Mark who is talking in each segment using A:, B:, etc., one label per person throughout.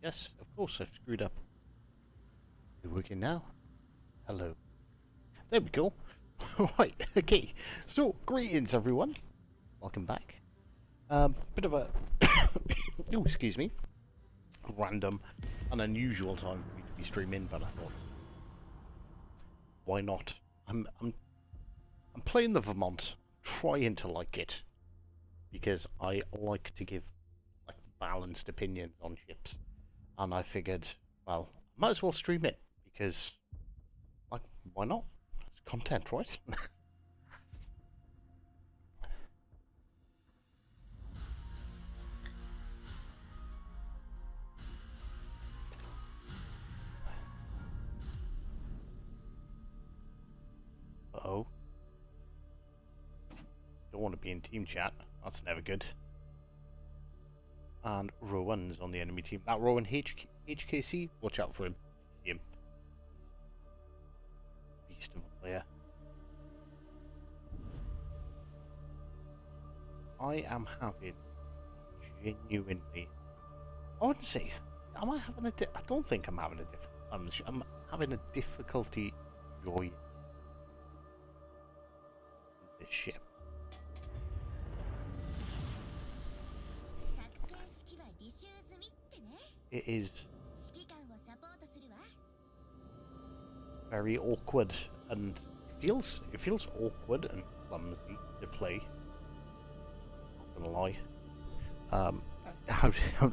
A: Yes, of course I've screwed up. Is it working now? Hello. There we go. Right, okay. So, greetings everyone. Welcome back. Bit of a... oh, excuse me. Random and unusual time for me to be streaming, but I thought, why not? I'm playing the Vermont, trying to like it, because I like to give like balanced opinions on ships. And I figured, well, might as well stream it, because, like, why not? It's content, right? Uh-oh. Don't want to be in team chat. That's never good. And Rowan's on the enemy team. That Rowan HKC, watch out for him. See him. Beast of a player. I am having genuinely... I wouldn't say... Am I having a... I don't think I'm having a difficult... I'm having a difficulty enjoying this ship. It is very awkward, and it feels awkward and clumsy to play. Not gonna lie. I'm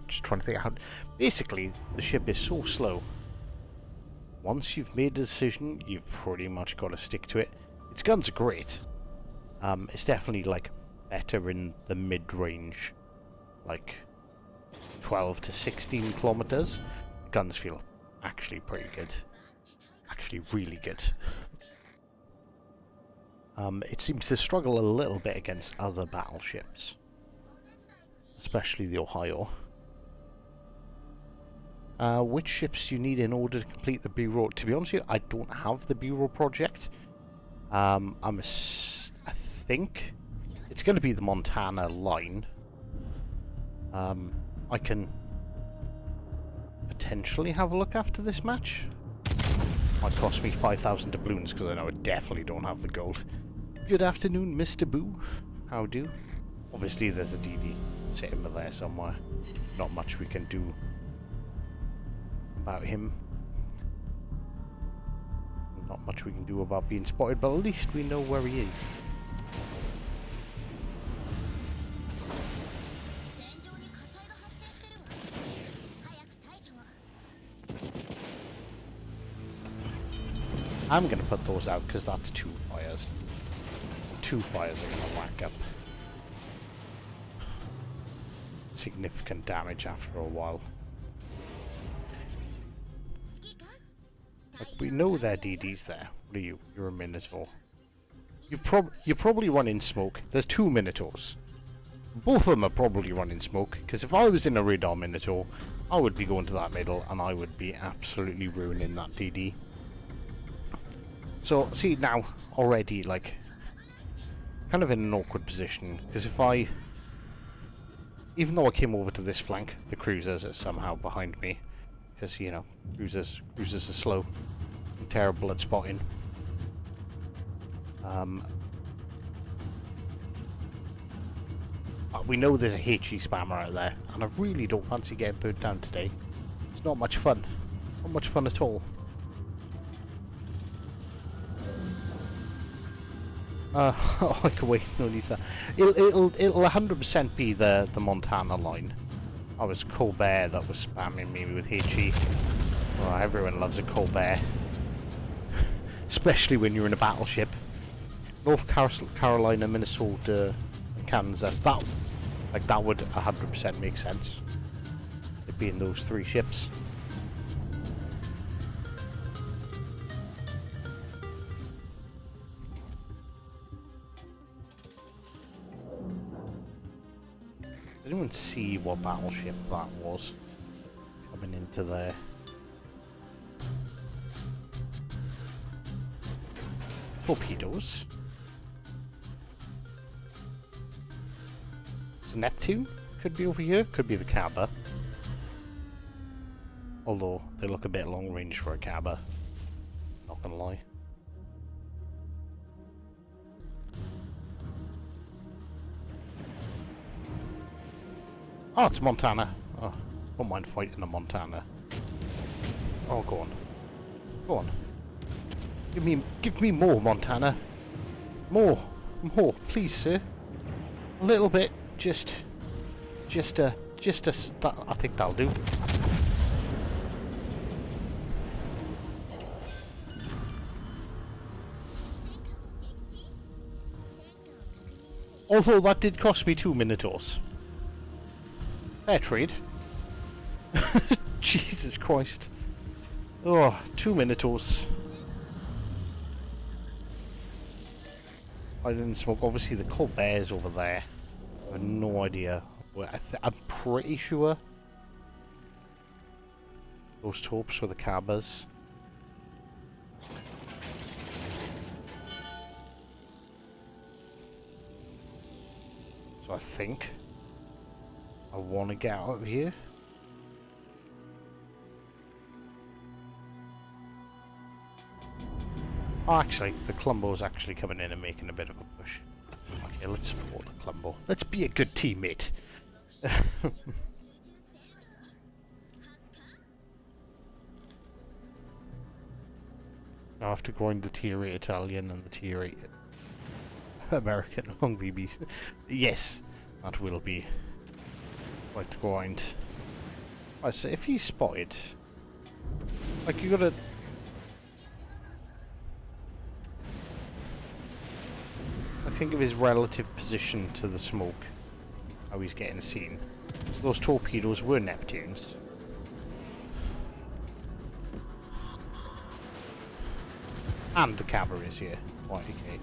A: just trying to think how. Basically, the ship is so slow. Once you've made a decision, you've pretty much got to stick to it. Its guns are great. It's definitely like better in the mid-range, like 12 to 16 kilometers. The guns feel actually pretty good. Actually really good. It seems to struggle a little bit against other battleships, especially the Ohio. Which ships do you need in order to complete the B-roll? To be honest with you, I don't have the B-roll project. I think it's going to be the Montana line. I can potentially have a look after this match. Might cost me 5,000 doubloons because I know I definitely don't have the gold. Good afternoon, Mr. Boo. How do? Obviously there's a DD sitting there somewhere. Not much we can do about him. Not much we can do about being spotted, but at least we know where he is. I'm gonna put those out because that's 2 fires. 2 fires are gonna whack up significant damage after a while. Like, we know their DD's there. What are you? You're a Minotaur. You're probably running smoke. There's 2 Minotaurs. Both of them are probably running smoke, because if I was in a radar Minotaur, I would be going to that middle and I would be absolutely ruining that DD. So, see now, already, like, kind of in an awkward position, because if I... Even though I came over to this flank, the cruisers are somehow behind me, because, you know, cruisers are slow and terrible at spotting. We know there's a HE spammer out there, and I really don't fancy getting burnt down today. It's not much fun. Not much fun at all. Oh, I can wait, no need for that. It'll 100% be the Montana line. I was Colbert that was spamming me with HE. Oh, everyone loves a Colbert. Especially when you're in a battleship. North Carolina, Minnesota, Kansas, that would 100% make sense. It being those 3 ships. Did anyone see what battleship that was coming into there? Torpedoes. It's a Neptune? Could be over here. Could be the Cabba. Although they look a bit long range for a Cabba. Not gonna lie. Oh, it's Montana. Oh, don't mind fighting a Montana. Oh, go on. Go on. Give me more, Montana. More, please, sir. A little bit, just I think that'll do. Although that did cost me 2 Minotaurs. Fair trade. Jesus Christ. Oh, 2 Minotaurs. I didn't smoke. Obviously the Colbert's over there. I have no idea. Well, I'm pretty sure those taupes were the Cabbas. So I think I want to get out of here. Oh, actually, the Columbo's actually coming in and making a bit of a push. Okay, let's support the Columbo. Let's be a good teammate. Now I have to grind the tier 8 Italian and the tier 8 American long BBs. Yes, that will be quite the grind. Right, so if he's spotted, like you gotta... think of his relative position to the smoke, how he's getting seen. So those torpedoes were Neptunes. And the Cabba is here. Right, okay.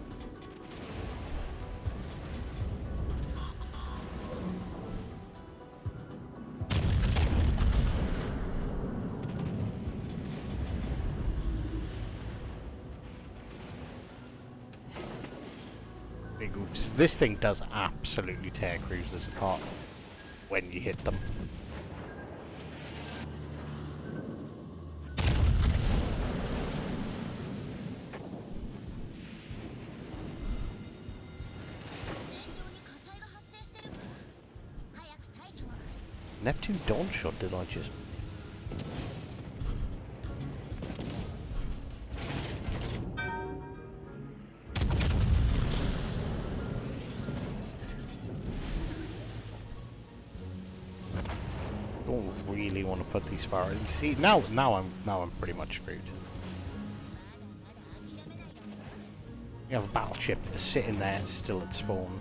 A: Oops. This thing does absolutely tear cruisers apart when you hit them. Neptune dawn shot, did I just... Don't really want to put these far in. See, now I'm pretty much screwed. You have a battleship sitting there still at spawn.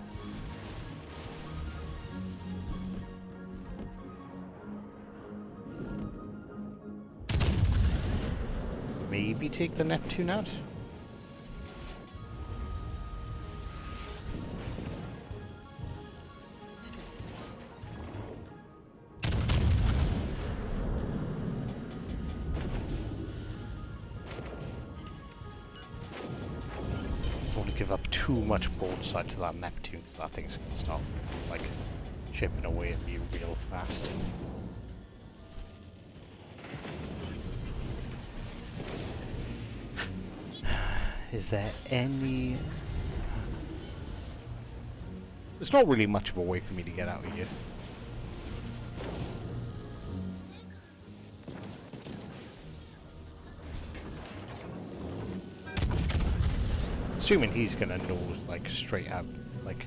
A: Maybe take the Neptune out? Don't want to give up too much broadside to that Neptune, because that thing's going to start, like, chipping away at me real fast. Is there any... There's not really much of a way for me to get out of here. Assuming he's gonna nose, like, straight out, like,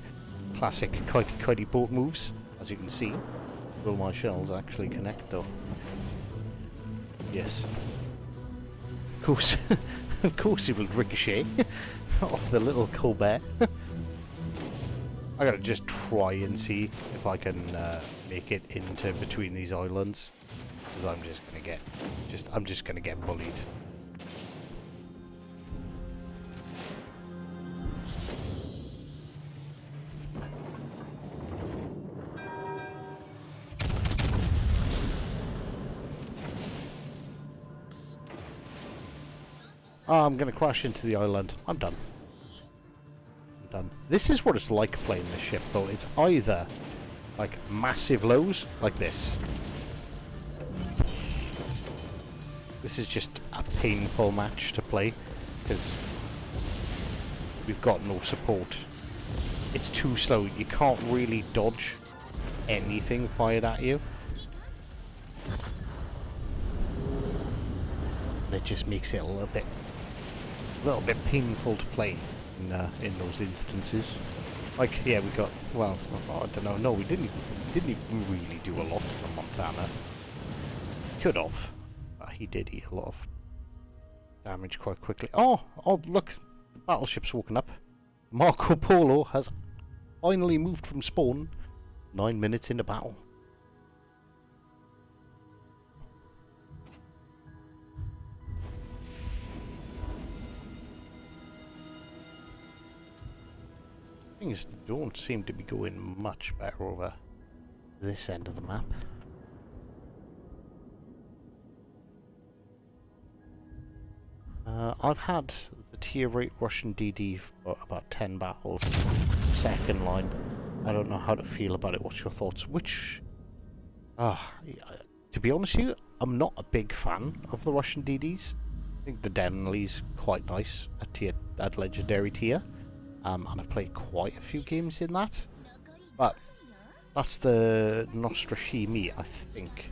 A: classic kitey boat moves. As you can see, will my shells actually connect though? Yes. Of course. Of course it will ricochet off the little Colbert. I gotta just try and see if I can make it into between these islands, because I'm just gonna get bullied. Oh, I'm gonna crash into the island. I'm done. I'm done. This is what it's like playing this ship, though. It's either, like, massive lows, like this. This is just a painful match to play, because we've got no support. It's too slow. You can't really dodge anything fired at you. And it just makes it a little bit painful to play in those instances. Like, yeah, we got, well, I don't know, no, we didn't even really do a lot from Montana. Could have. He did eat a lot of damage quite quickly. Oh, look, the battleship's woken up. Marco Polo has finally moved from spawn 9 minutes into battle. Things don't seem to be going much better over this end of the map. I've had the tier 8 Russian DD for about 10 battles. Second line. I don't know how to feel about it. What's your thoughts? Which... to be honest with you, I'm not a big fan of the Russian DDs. I think the Denley's quite nice at legendary tier. And I've played quite a few games in that. But that's the Nostrashimi, I think.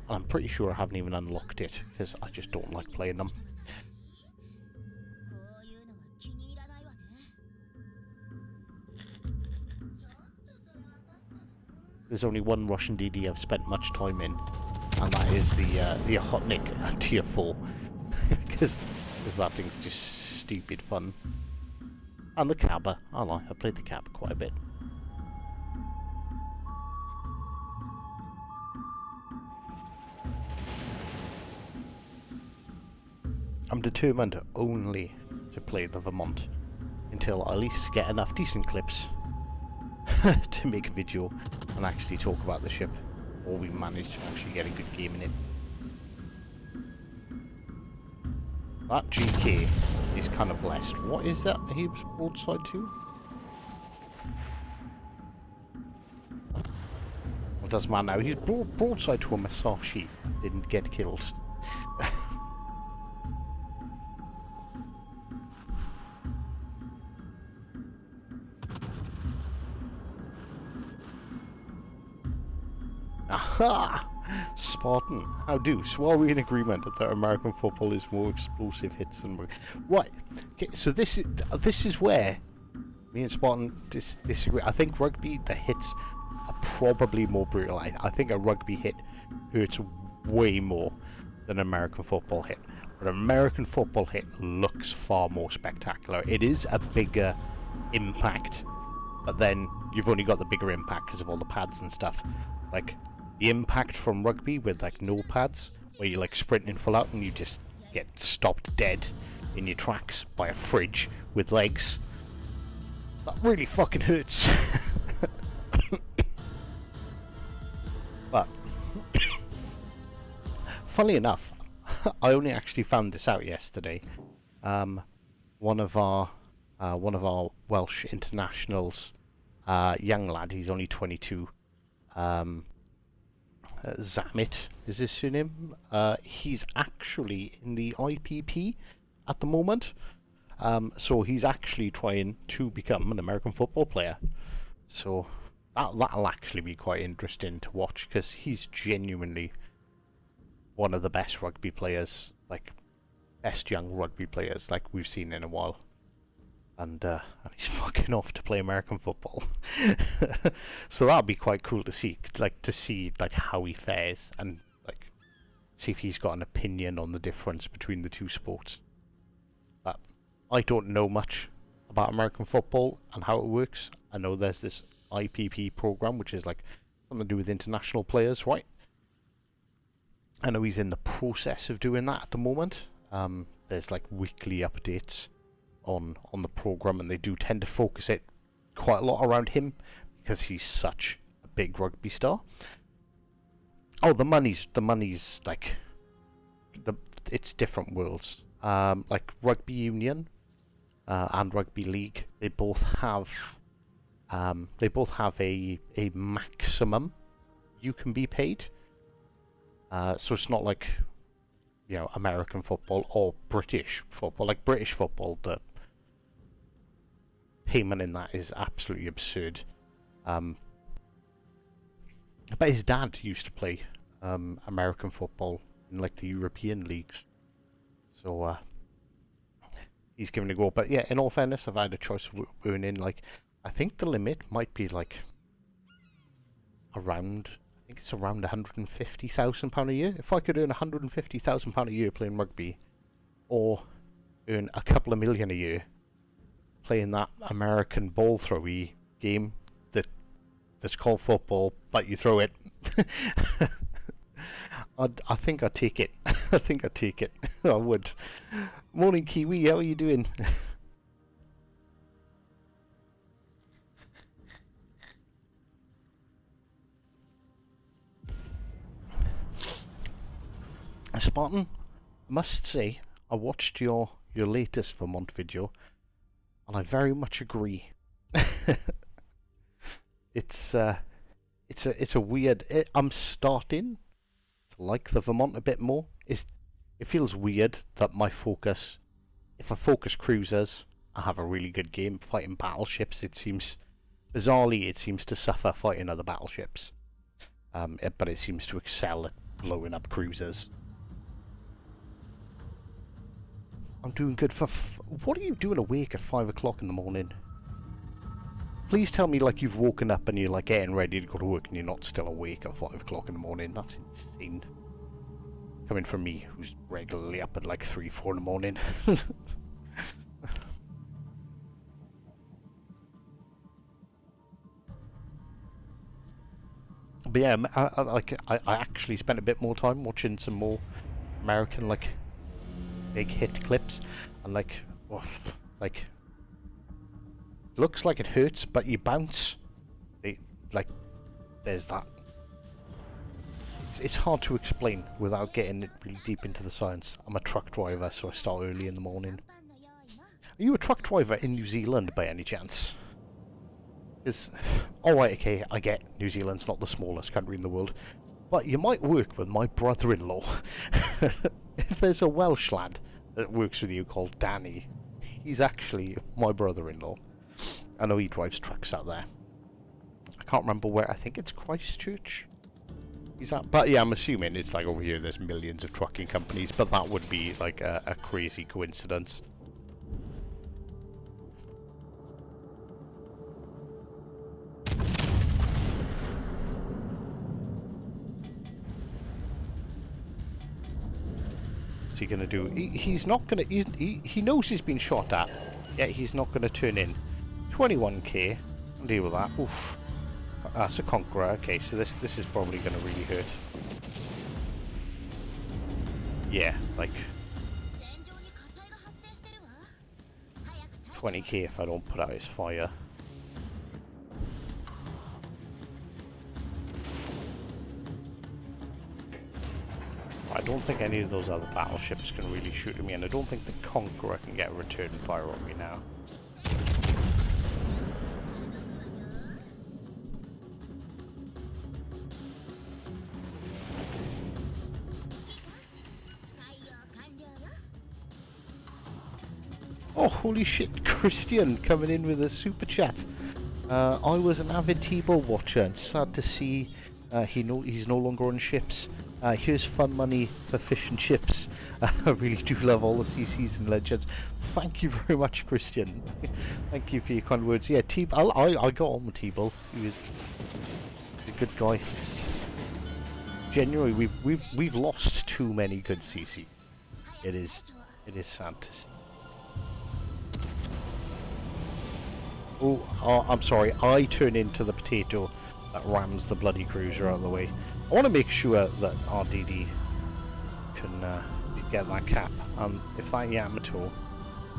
A: And I'm pretty sure I haven't even unlocked it, because I just don't like playing them. There's only one Russian DD I've spent much time in, and that is the Ochotnik at tier 4. Because that thing's just stupid fun. And the Cabba. I lie, I played the Cabba quite a bit. I'm determined only to play the Vermont until I at least get enough decent clips to make a video and actually talk about the ship, or we manage to actually get a good game in it. That GK is kind of blessed. What is that he was broadside to? It doesn't matter now. He's broadside to a Masashi. Didn't get killed. Aha! Spartan, how do? So are we in agreement that American football is more explosive hits than rugby? Right. Okay, so this is where me and Spartan disagree. I think rugby, the hits are probably more brutal. I think a rugby hit hurts way more than an American football hit. But an American football hit looks far more spectacular. It is a bigger impact, but then you've only got the bigger impact because of all the pads and stuff. Like, the impact from rugby with like no pads, where you're like sprinting full out and you just get stopped dead in your tracks by a fridge with legs. That really fucking hurts. But funnily enough, I only actually found this out yesterday. One of our Welsh internationals, young lad, he's only 22. Zamit is his surname. He's actually in the IPP at the moment. So he's actually trying to become an American football player. So that'll actually be quite interesting to watch, because he's genuinely one of the best rugby players, like best young rugby players like we've seen in a while. And he's fucking off to play American football. So that'll be quite cool to see, like how he fares, and like see if he's got an opinion on the difference between the two sports. But I don't know much about American football and how it works. I know there's this IPP program, which is like something to do with international players, right? I know he's in the process of doing that at the moment. There's like weekly updates on the program, and they do tend to focus it quite a lot around him because he's such a big rugby star. Oh, the money's like it's different worlds. Like rugby union and rugby league, they both have a maximum you can be paid. So it's not like, you know, American football or British football. Like British football, the payment in that is absolutely absurd. But his dad used to play American football in like the European leagues, so he's given it a go. But yeah, in all fairness, I've had a choice of earning, like, I think the limit might be like around, I think it's around £150,000 a year. If I could earn £150,000 a year playing rugby, or earn a couple of million a year playing that American ball throwy game that's called football, but you throw it, I think I'd take it. I think I'd take it. I would. Morning, Kiwi. How are you doing? Spartan, I must say, I watched your latest Vermont video, and I very much agree. It's a weird. I'm starting to like the Vermont a bit more. It feels weird that my focus, if I focus cruisers, I have a really good game. Fighting battleships, it seems to suffer fighting other battleships. But it seems to excel at blowing up cruisers. I'm doing good for. What are you doing awake at 5 o'clock in the morning? Please tell me like you've woken up and you're like getting ready to go to work and you're not still awake at 5 o'clock in the morning. That's insane. Coming from me, who's regularly up at like 3, 4 in the morning. But yeah, I actually spent a bit more time watching some more American like big hit clips, and like, oh, like, looks like it hurts, but you bounce. Like, there's that. It's hard to explain without getting it really deep into the science. I'm a truck driver, so I start early in the morning. Are you a truck driver in New Zealand by any chance? Because, alright, okay, I get New Zealand's not the smallest country in the world, but you might work with my brother-in-law. If there's a Welsh lad that works with you called Danny, he's actually my brother-in-law. I know he drives trucks out there. I can't remember where. I think it's Christchurch. He's at, but yeah, I'm assuming it's like over here there's millions of trucking companies, but that would be like a crazy coincidence. What's he gonna do? He's not gonna. He knows he's been shot at. Yet he's not gonna turn in. 21k. I'll deal with that. Oof. That's a conqueror. Okay, so this is probably gonna really hurt. Yeah, like 20k if I don't put out his fire. I don't think any of those other battleships can really shoot at me, and I don't think the Conqueror can get a return fire on me now. Oh, holy shit, Christian coming in with a super chat. I was an avid T-ball watcher and sad to see he's no longer on ships. Here's fun money for fish and chips. I really do love all the CCs and legends. Thank you very much, Christian. Thank you for your kind words. Yeah, I got on with T-ball. He's a good guy. Genuinely, we've lost too many good CCs. It is sad to see. Oh, I'm sorry. I turn into the potato that rams the bloody cruiser out of the way. I want to make sure that RDD can get that cap. If that Yamato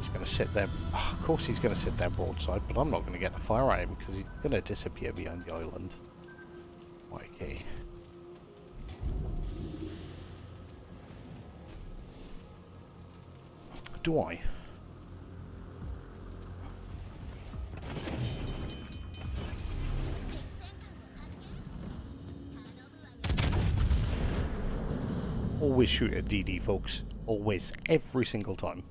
A: is going to sit there, of course he's going to sit there broadside, but I'm not going to get a fire at him because he's going to disappear behind the island. Okay. Do I? Always shoot at DD, folks. Always. Every single time.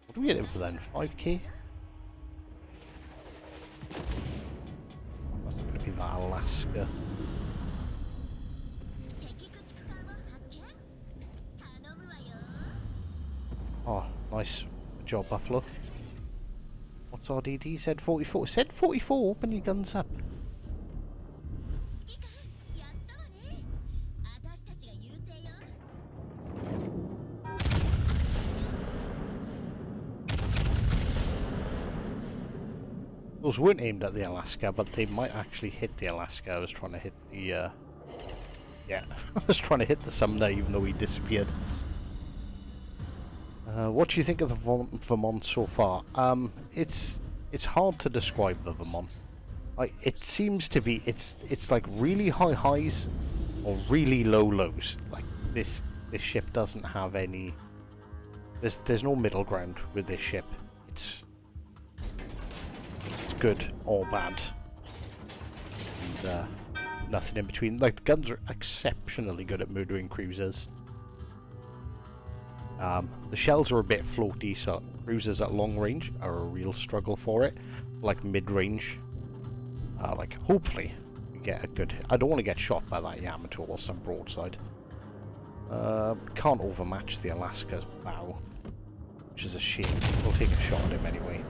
A: What do we get in for then? 5k? That's going to be that Alaska. Oh, nice. Good job, Buffalo. What's RDD? Said 44. Said 44. Open your guns up. Those weren't aimed at the Alaska, but they might actually hit the Alaska. I was trying to hit the, yeah, I was trying to hit the Sumner even though he disappeared. What do you think of the Vermont so far? It's hard to describe the Vermont. Like, it seems to be, it's like really high highs or really low lows. Like, this ship doesn't have any, there's no middle ground with this ship. It's good or bad, and nothing in between. Like, the guns are exceptionally good at murdering cruisers. The shells are a bit floaty, so cruisers at long range are a real struggle for it. Like mid-range, like hopefully we get a good. I don't want to get shot by that Yamato or some broadside. Can't overmatch the Alaska's bow, which is a shame. We'll take a shot at him anyway.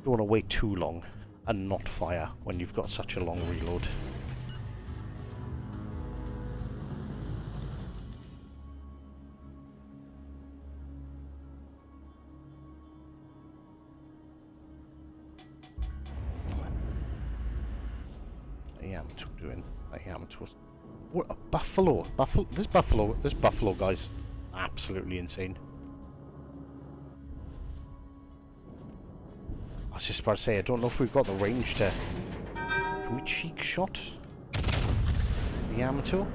A: Don't want to wait too long and not fire when you've got such a long reload. Yamato doing? That Yamato's. What a Buffalo! This Buffalo guy's absolutely insane. I was just about to say, I don't know if we've got the range to. Can we cheek shot the Yamato?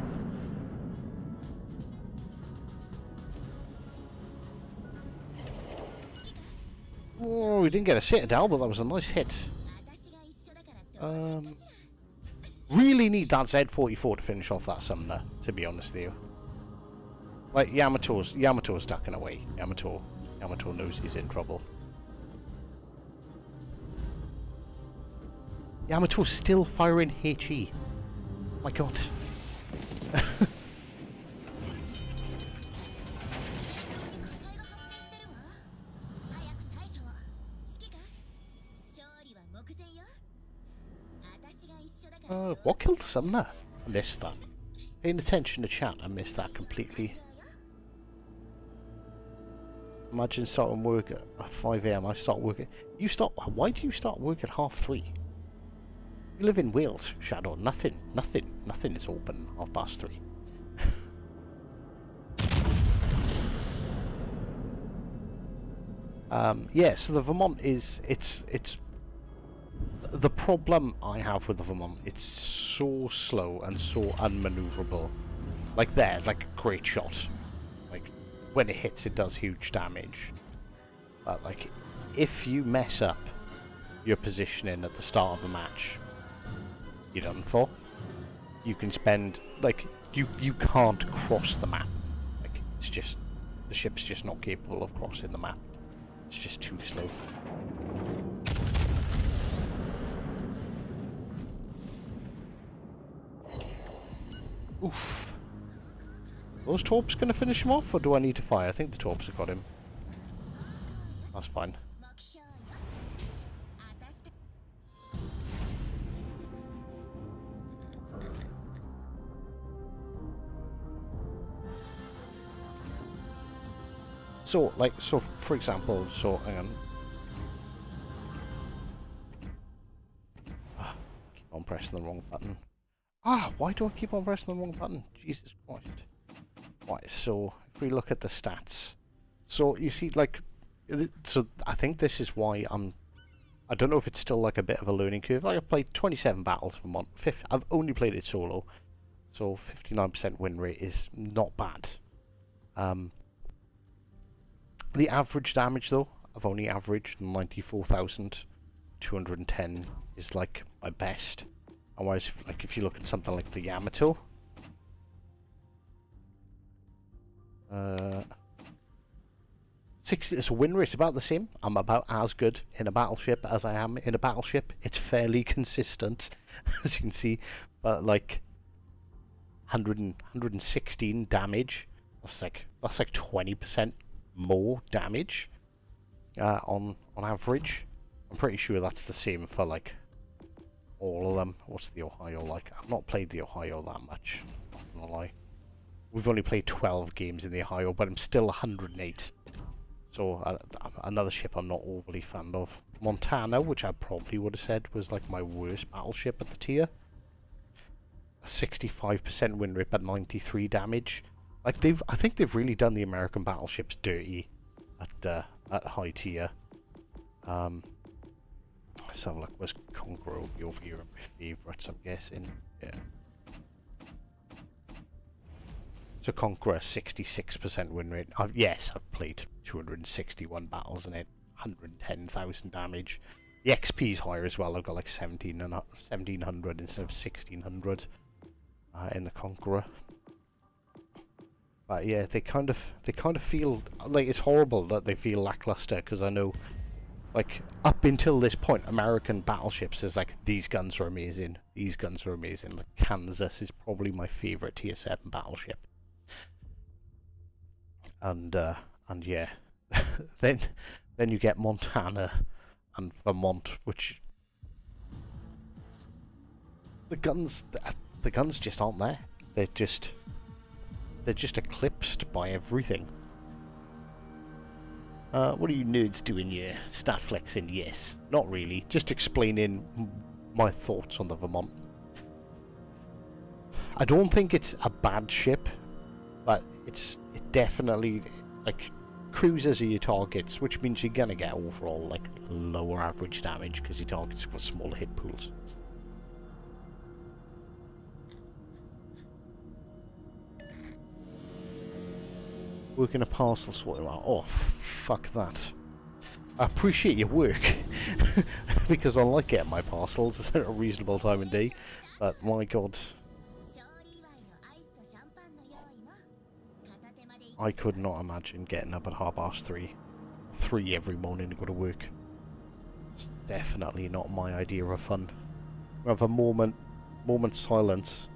A: Oh, we didn't get a citadel, but that was a nice hit. Really need that Z44 to finish off that Sumner, to be honest with you. Like, Yamato's ducking away. Yamato knows he's in trouble. Yamato's still firing HE. Oh my god. What killed Sumner? I missed that. Paying attention to chat, I missed that completely. Imagine starting work at 5 AM. I start work at... Why do you start work at 3:30? You live in Wales, Shadow. Nothing is open 3:30. Yeah, so the Vermont is... It's... The problem I have with the Vermont, it's so slow and so unmaneuverable. Like there, like a great shot. Like, when it hits, it does huge damage. But, like, if you mess up your positioning at the start of a match, you're done for. You can spend, like, you can't cross the map. Like, it's just, the ship's just not capable of crossing the map. It's just too slow. Oof. Are those torps going to finish him off, or do I need to fire? I think the torps have got him. That's fine. So, like, so for example, so hang on. Keep on pressing the wrong button. Why do I keep on pressing the wrong button? Jesus Christ. Right, so if we look at the stats. So you see, like, so I think this is why I don't know if it's still like a bit of a learning curve. Like, I've played 27 battles for a month. I've only played it solo. So 59% win rate is not bad. The average damage though, I've only averaged 94,210 is like my best. Otherwise, like if you look at something like the Yamato, 60, so win rate about the same. I'm about as good in a battleship as I am in a battleship. It's fairly consistent, as you can see. But like 116 damage. That's like 20% more damage on average. I'm pretty sure that's the same for like all of them. What's the Ohio like? I've not played the Ohio that much, not gonna lie. We've only played 12 games in the Ohio, but I'm still 108. So another ship I'm not overly fond of. Montana, which I probably would have said was like my worst battleship at the tier. A 65% win rate, but 93 damage. Like I think they've really done the American battleships dirty at high tier. Let's have a look. Was Conqueror over here my favourites? I'm guessing. Yeah. So Conqueror 66% win rate. Yes, I've played 261 battles in it, 110,000 damage. The XP is higher as well. I've got like 1700 instead of 1600 in the Conqueror. But yeah, they kind of feel like it's horrible that they feel lackluster, because I know, like, up until this point, American battleships is like, these guns are amazing, these guns are amazing. Like, Kansas is probably my favourite tier 7 battleship. And yeah, then you get Montana and Vermont, which the guns just aren't there. They're just eclipsed by everything. What are you nerds doing here? Stat flexing? Yes. Not really. Just explaining my thoughts on the Vermont. I don't think it's a bad ship, but it definitely, like, cruisers are your targets, which means you're gonna get overall like lower average damage because your targets have got smaller hit pools. Working a parcel sorting out. Oh, fuck that. I appreciate your work, because I like getting my parcels at a reasonable time of day, but my god. I could not imagine getting up at 3:30 every morning to go to work. It's definitely not my idea of fun. have a moment's silence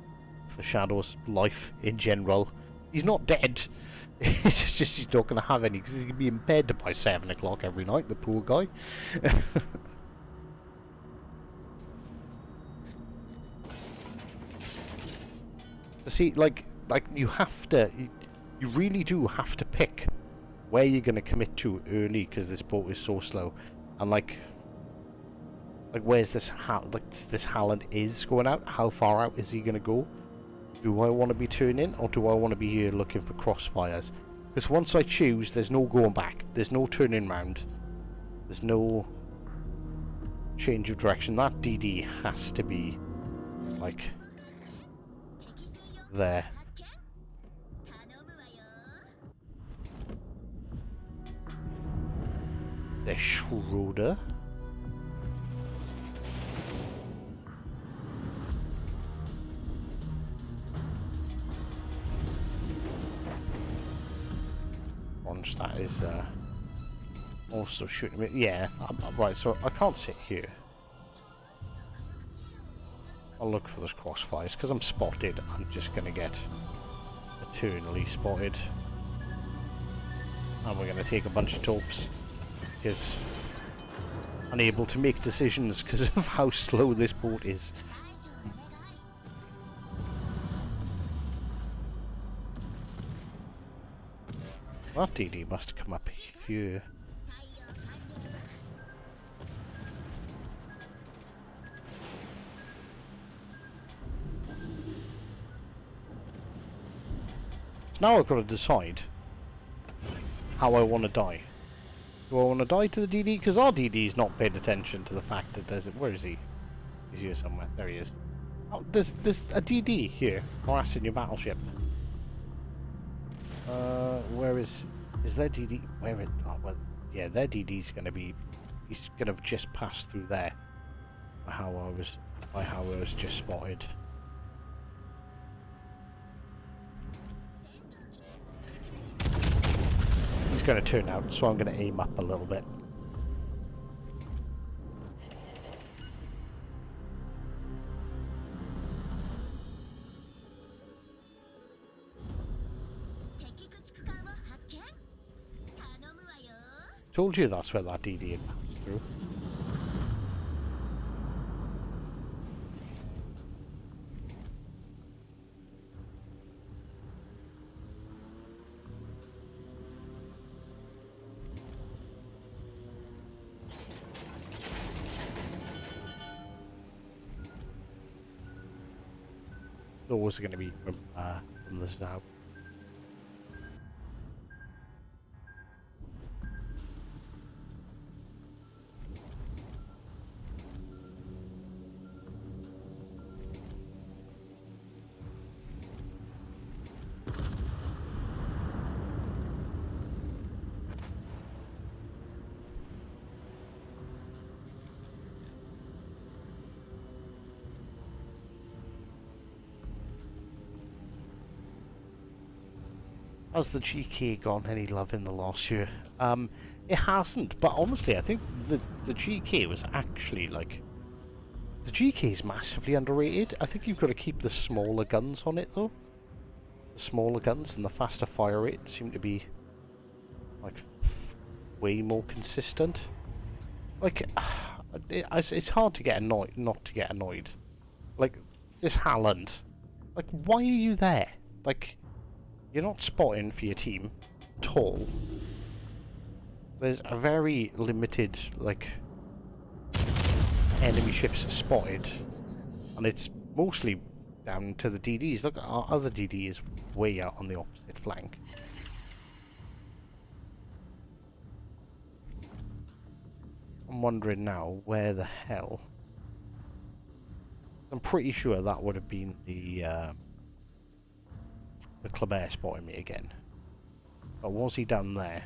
A: for Shadow's life in general. He's not dead. It's just he's not going to have any because he's going to be in bed by 7 o'clock every night, the poor guy. See, like you have to, you really do have to pick where you're going to commit to early because this boat is so slow, and like where's this this Halland is going out? How far out is he going to go? Do I want to be turning, or do I want to be here looking for crossfires? Because once I choose, there's no going back. There's no turning round. There's no change of direction. That DD has to be like there. There's Schroeder. Orange, that is also shooting me. Yeah, right, so I can't sit here. I'll look for those crossfires. Because I'm spotted, I'm just going to get eternally spotted. And we're going to take a bunch of torps. Because unable to make decisions because of how slow this boat is. That DD must come up here. Now I've got to decide how I want to die. Do I want to die to the DD? Because our DD's not paid attention to the fact that there's... Where is he? He's here somewhere. There he is. Oh, there's a DD here harassing your battleship. Where is their DD? Where is... Oh, well, yeah, their DD's going to be... He's going to have just passed through there. By how I was just spotted. He's going to turn out, so I'm going to aim up a little bit. Told you that's where that DD had passed through. Always going to be from the south. Has the GK gone any love in the last year? It hasn't, but honestly I think the GK was actually like... The GK is massively underrated. I think you've got to keep the smaller guns on it though. The smaller guns and the faster fire rate seem to be like way more consistent. Like, it's hard to get annoyed, not to get annoyed. Like, this Halland, like, why are you there? Like, you're not spotting for your team at all. There's a very limited, like, enemy ships spotted, and it's mostly down to the DDs. Look, our other DD is way out on the opposite flank. I'm wondering now, where the hell? I'm pretty sure that would have been the Club spotting me again. But was he down there?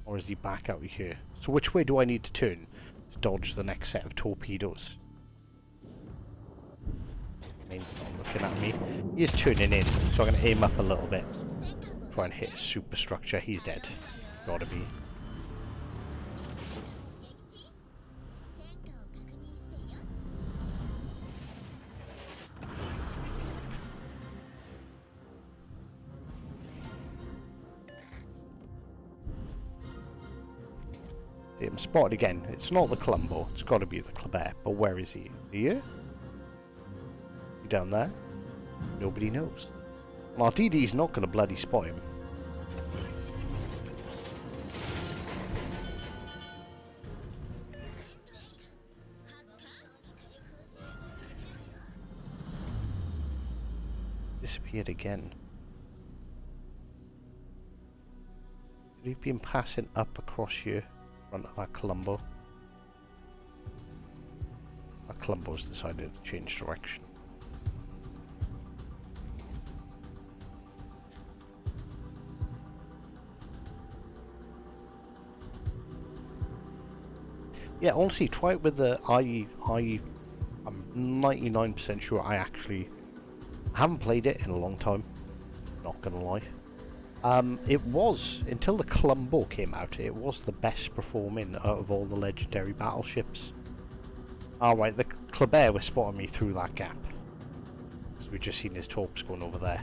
A: Or is he back out here? So which way do I need to turn to dodge the next set of torpedoes? Main's not looking at me. He is turning in, so I'm going to aim up a little bit. Try and hit a superstructure. He's dead. Gotta be. See him spotted again. It's not the Columbo. It's got to be the Kleber. But where is he? Here? Is he down there? Nobody knows. Well, our DD's not going to bloody spot him. Disappeared again. Could he have been passing up across here in front of that Columbo? That Columbo's decided to change direction. Yeah, honestly, try it with the I'm 99% sure I haven't played it in a long time, not gonna lie. It was, until the Columbo came out, it was the best performing out of all the legendary battleships. Alright, the Kleber was spotting me through that gap. So we've just seen his torps going over there.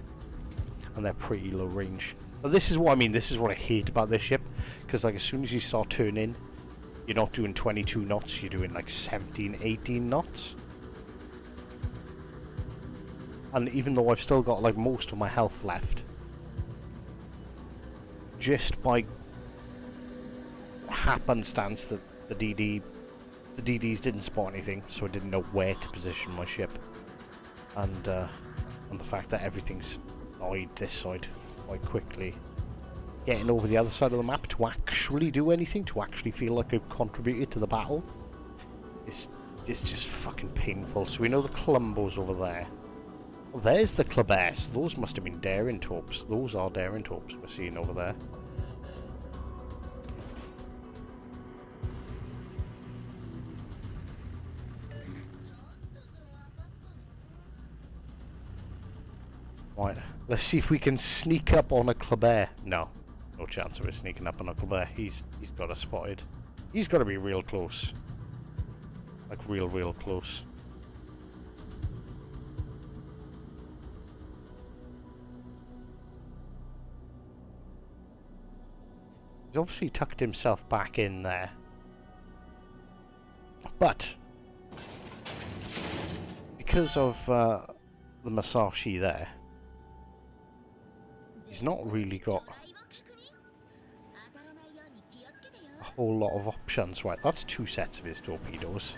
A: And they're pretty low range. But this is what I mean, this is what I hate about this ship. Because like as soon as you start turning, you're not doing 22 knots, you're doing like 17, 18 knots. And even though I've still got like most of my health left, just by happenstance that the DDs didn't spot anything, so I didn't know where to position my ship. And the fact that everything's died this side quite quickly. Getting over the other side of the map to actually do anything, to actually feel like I've contributed to the battle, it's just fucking painful. So we know the Columbo's over there. Well, there's the Klebers. Those must have been daring torps. Those are daring torps we're seeing over there. Right, let's see if we can sneak up on a Kleber. No chance of us sneaking up on a Kleber. He's got us spotted. He's got to be real close. Like real close. He's obviously tucked himself back in there. But because of the Masashi there, he's not really got a whole lot of options. Right, that's 2 sets of his torpedoes.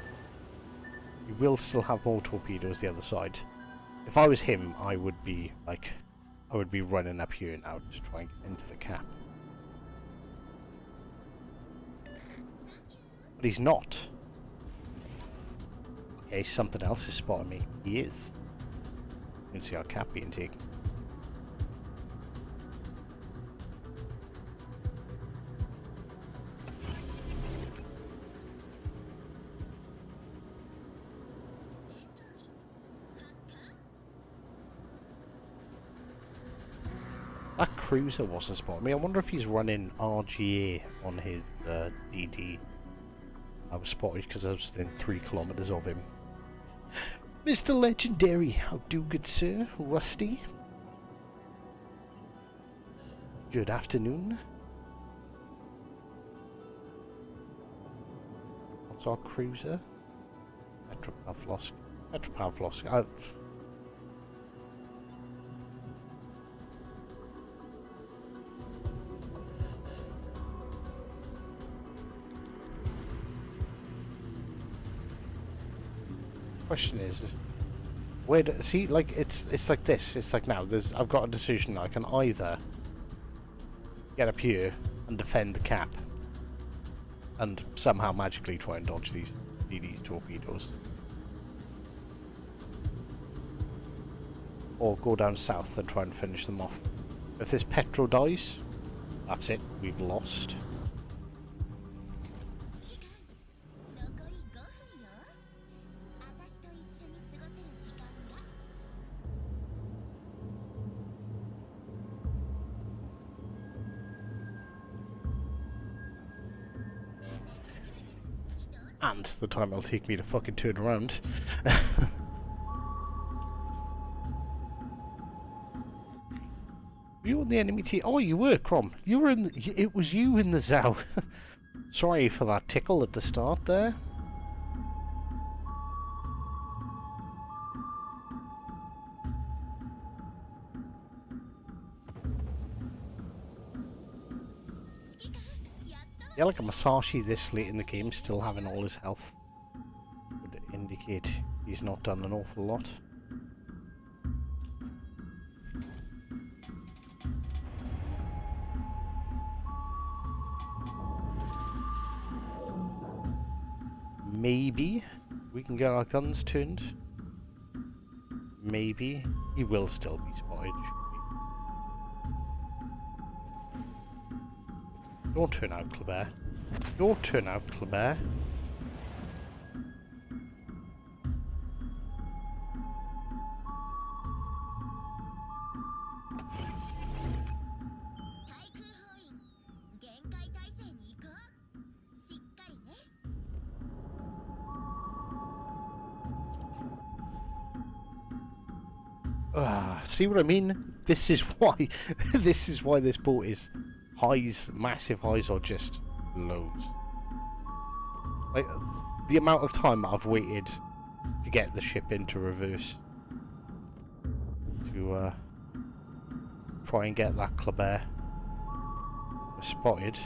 A: He will still have more torpedoes the other side. If I was him, I would be running up here now to try and get into the cap. But he's not. Okay, something else is spotting me. He is. You can see our cap being taken. That cruiser wasn't spotting me. I wonder if he's running RGA on his DD. I was spotted because I was within 3 kilometers of him. Mr. Legendary, how do good sir? Rusty? Good afternoon. What's our cruiser? Petropavlovsk. Question is, where do, see, like it's like this. It's like now I've got a decision. I can either get up here and defend the cap and somehow magically try and dodge these torpedoes, or go down south and try and finish them off. If this Petro dies, that's it. We've lost. And the time it'll take me to fucking turn around. You on the enemy team? Oh, you were, Crom. You were in. It was you in the Zhao. Sorry for that tickle at the start there. Yeah, like a Masashi this late in the game, still having all his health would indicate he's not done an awful lot. Maybe we can get our guns turned. Maybe he will still be spotted. Don't turn out, Kleber. Don't turn out, Kleber. See what I mean? This is why this is why this boat is highs, massive highs, or just lows. Like the amount of time I've waited to get the ship into reverse to try and get that Kleber spotted.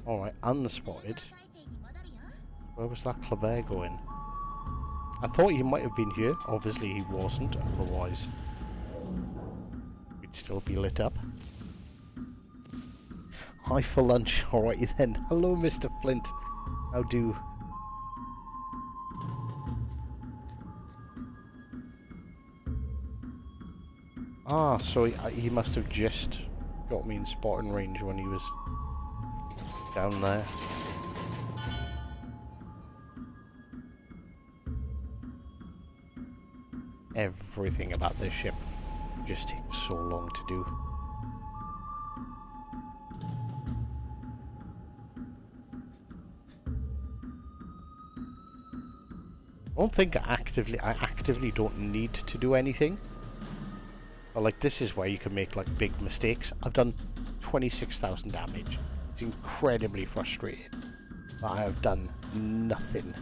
A: Alright, unspotted. Where was that Kleber going? I thought he might have been here. Obviously he wasn't, otherwise we'd still be lit up. Hi for lunch. Alrighty then. Hello, Mr. Flint. How do? Ah, so he must have just got me in spotting range when he was down there. Everything about this ship just takes so long to do. I don't think I actively don't need to do anything. But like, this is where you can make like big mistakes. I've done 26,000 damage. It's incredibly frustrating that I have done nothing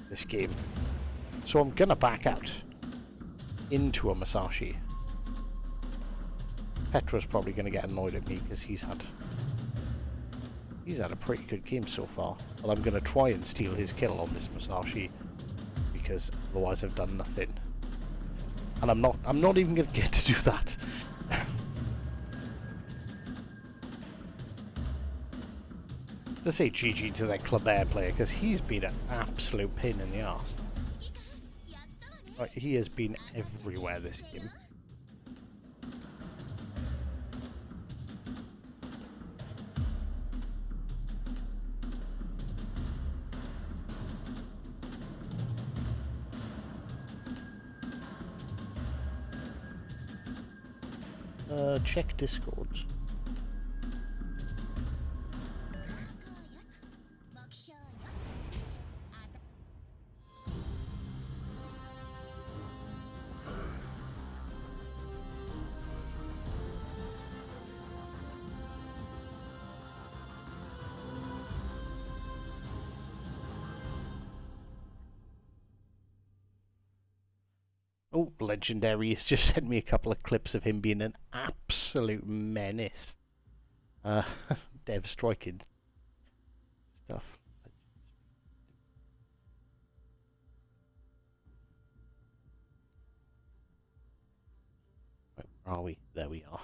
A: this game. So I'm gonna back out into a Masashi. Petra's probably gonna get annoyed at me because he's had a pretty good game so far. But I'm gonna try and steal his kill on this Masashi because otherwise I've done nothing. And I'm not even gonna get to do that. Let's say GG to that Kleber player because he's been an absolute pain in the arse. Like, he has been everywhere this game. Check Discord. Oh, Legendary has just sent me a couple of clips of him being an absolute menace. Dev striking stuff. Where are we? There we are.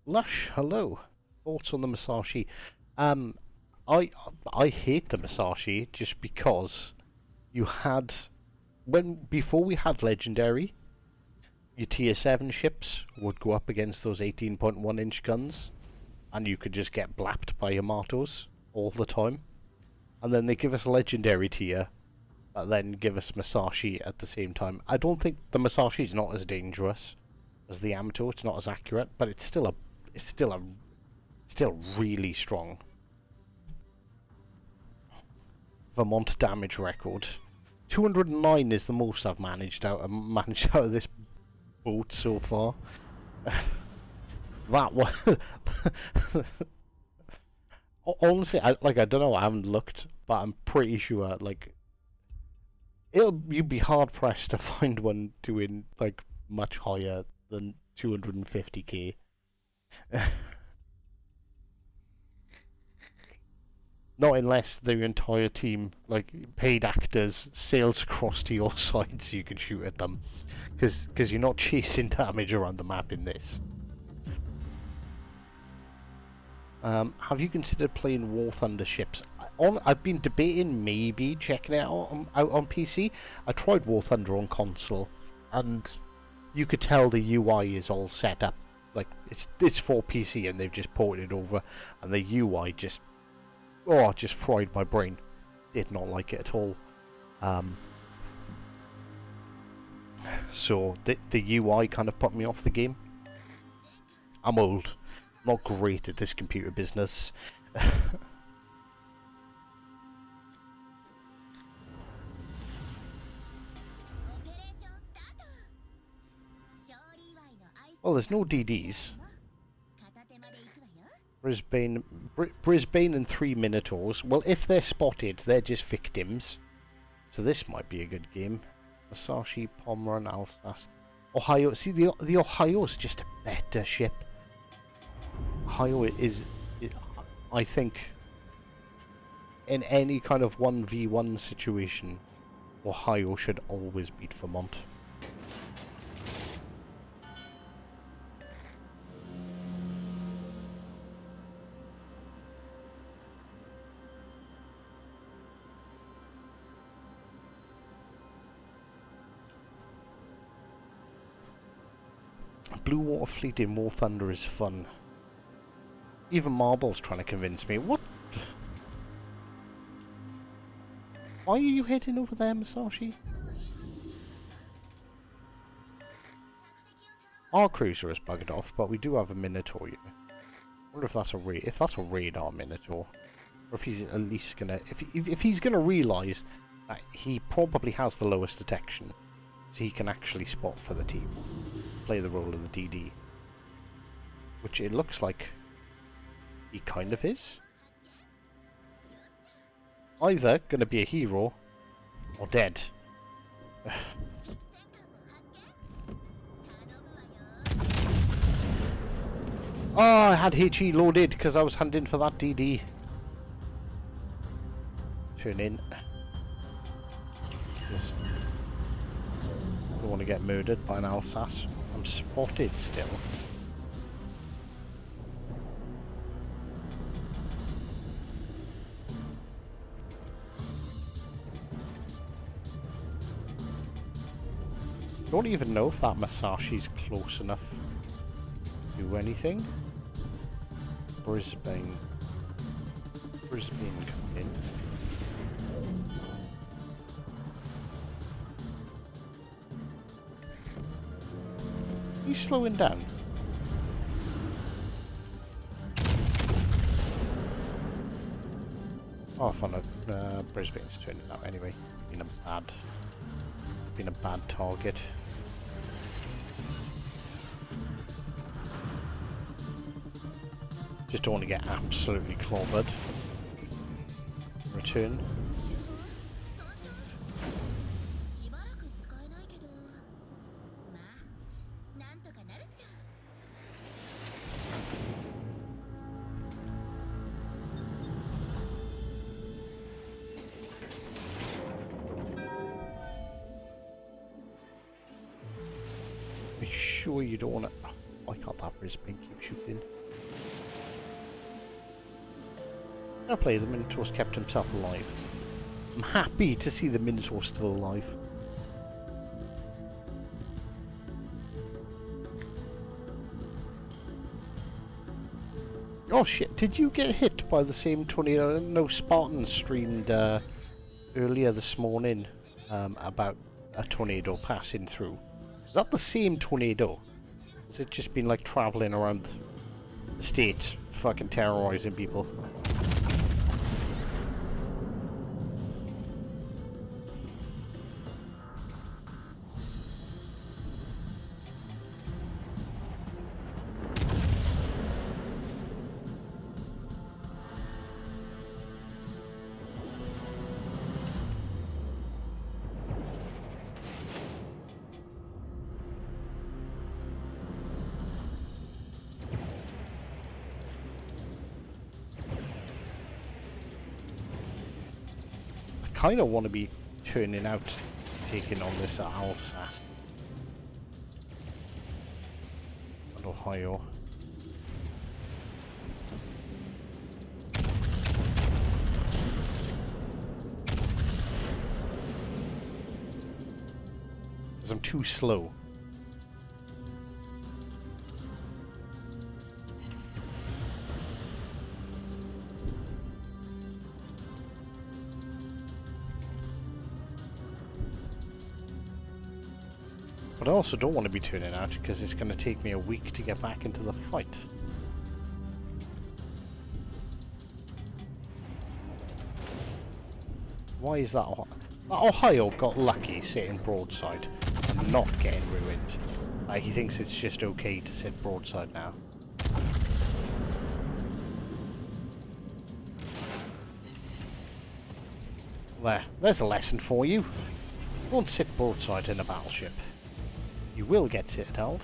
A: Lush, hello. Thoughts on the Masashi? I hate the Masashi just because you had before we had Legendary, your tier 7 ships would go up against those 18.1 inch guns and you could just get blapped by Yamatos all the time. And then they give us a Legendary tier but then give us Masashi at the same time. I don't think the Masashi is not as dangerous as the Yamato. It's not as accurate, but it's still really strong. Vermont damage record. 209 is the most I've managed out of this boat so far. That was... Honestly, I don't know, I haven't looked, but I'm pretty sure, like, you'd be hard-pressed to find one doing, like, much higher than 250k. Not unless the entire team, like, paid actors, sails across to your side so you can shoot at them. Because you're not chasing damage around the map in this. Have you considered playing War Thunder ships? I've been debating maybe checking it out on PC. I tried War Thunder on console, and you could tell the UI is all set up. Like, it's for PC and they've just ported it over, and the UI just fried my brain. Did not like it at all. So the UI kind of put me off the game. I'm old. I'm not great at this computer business. Well, there's no DDs. Brisbane and 3 Minotaurs. Well, if they're spotted, they're just victims. So this might be a good game. Musashi, Pomeran, Alsace. Ohio. See, the Ohio's just a better ship. Ohio is, I think, in any kind of 1v1 situation, Ohio should always beat Vermont. Blue Water Fleet in War Thunder is fun. Even Marble's trying to convince me. What? Why are you heading over there, Musashi? Our cruiser is buggered off, but we do have a Minotaur. I wonder if that's a radar Minotaur, or if he's at least gonna if he's gonna realise that he probably has the lowest detection, so he can actually spot for the team, play the role of the DD, which it looks like he kind of is. Either gonna be a hero or dead. Oh, I had HE loaded because I was hunting for that DD. Turn in. Just don't want to get murdered by an Alsace. I'm spotted still. Don't even know if that Musashi's close enough to do anything. Brisbane come in. He's slowing down. Oh, fun. Brisbane's turning out anyway. Been a bad target. Just don't want to get absolutely clobbered. Return. Are you sure you don't want to... Oh, why can't that Brisbane keep shooting? I'll play. The Minotaur's kept himself alive. I'm happy to see the Minotaur still alive. Oh shit, did you get hit by the same tornado? No, Spartan streamed earlier this morning about a tornado passing through. Is that the same tornado? Has it just been like travelling around the States, fucking terrorising people? kind of want to be turning out, taking on this Alsace and Ohio. Because I'm too slow. But I also don't want to be turning out because it's going to take me a week to get back into the fight. Why is that? Ohio got lucky sitting broadside and not getting ruined. He thinks it's just okay to sit broadside now. There's a lesson for you. Don't sit broadside in a battleship. You will get citadeled.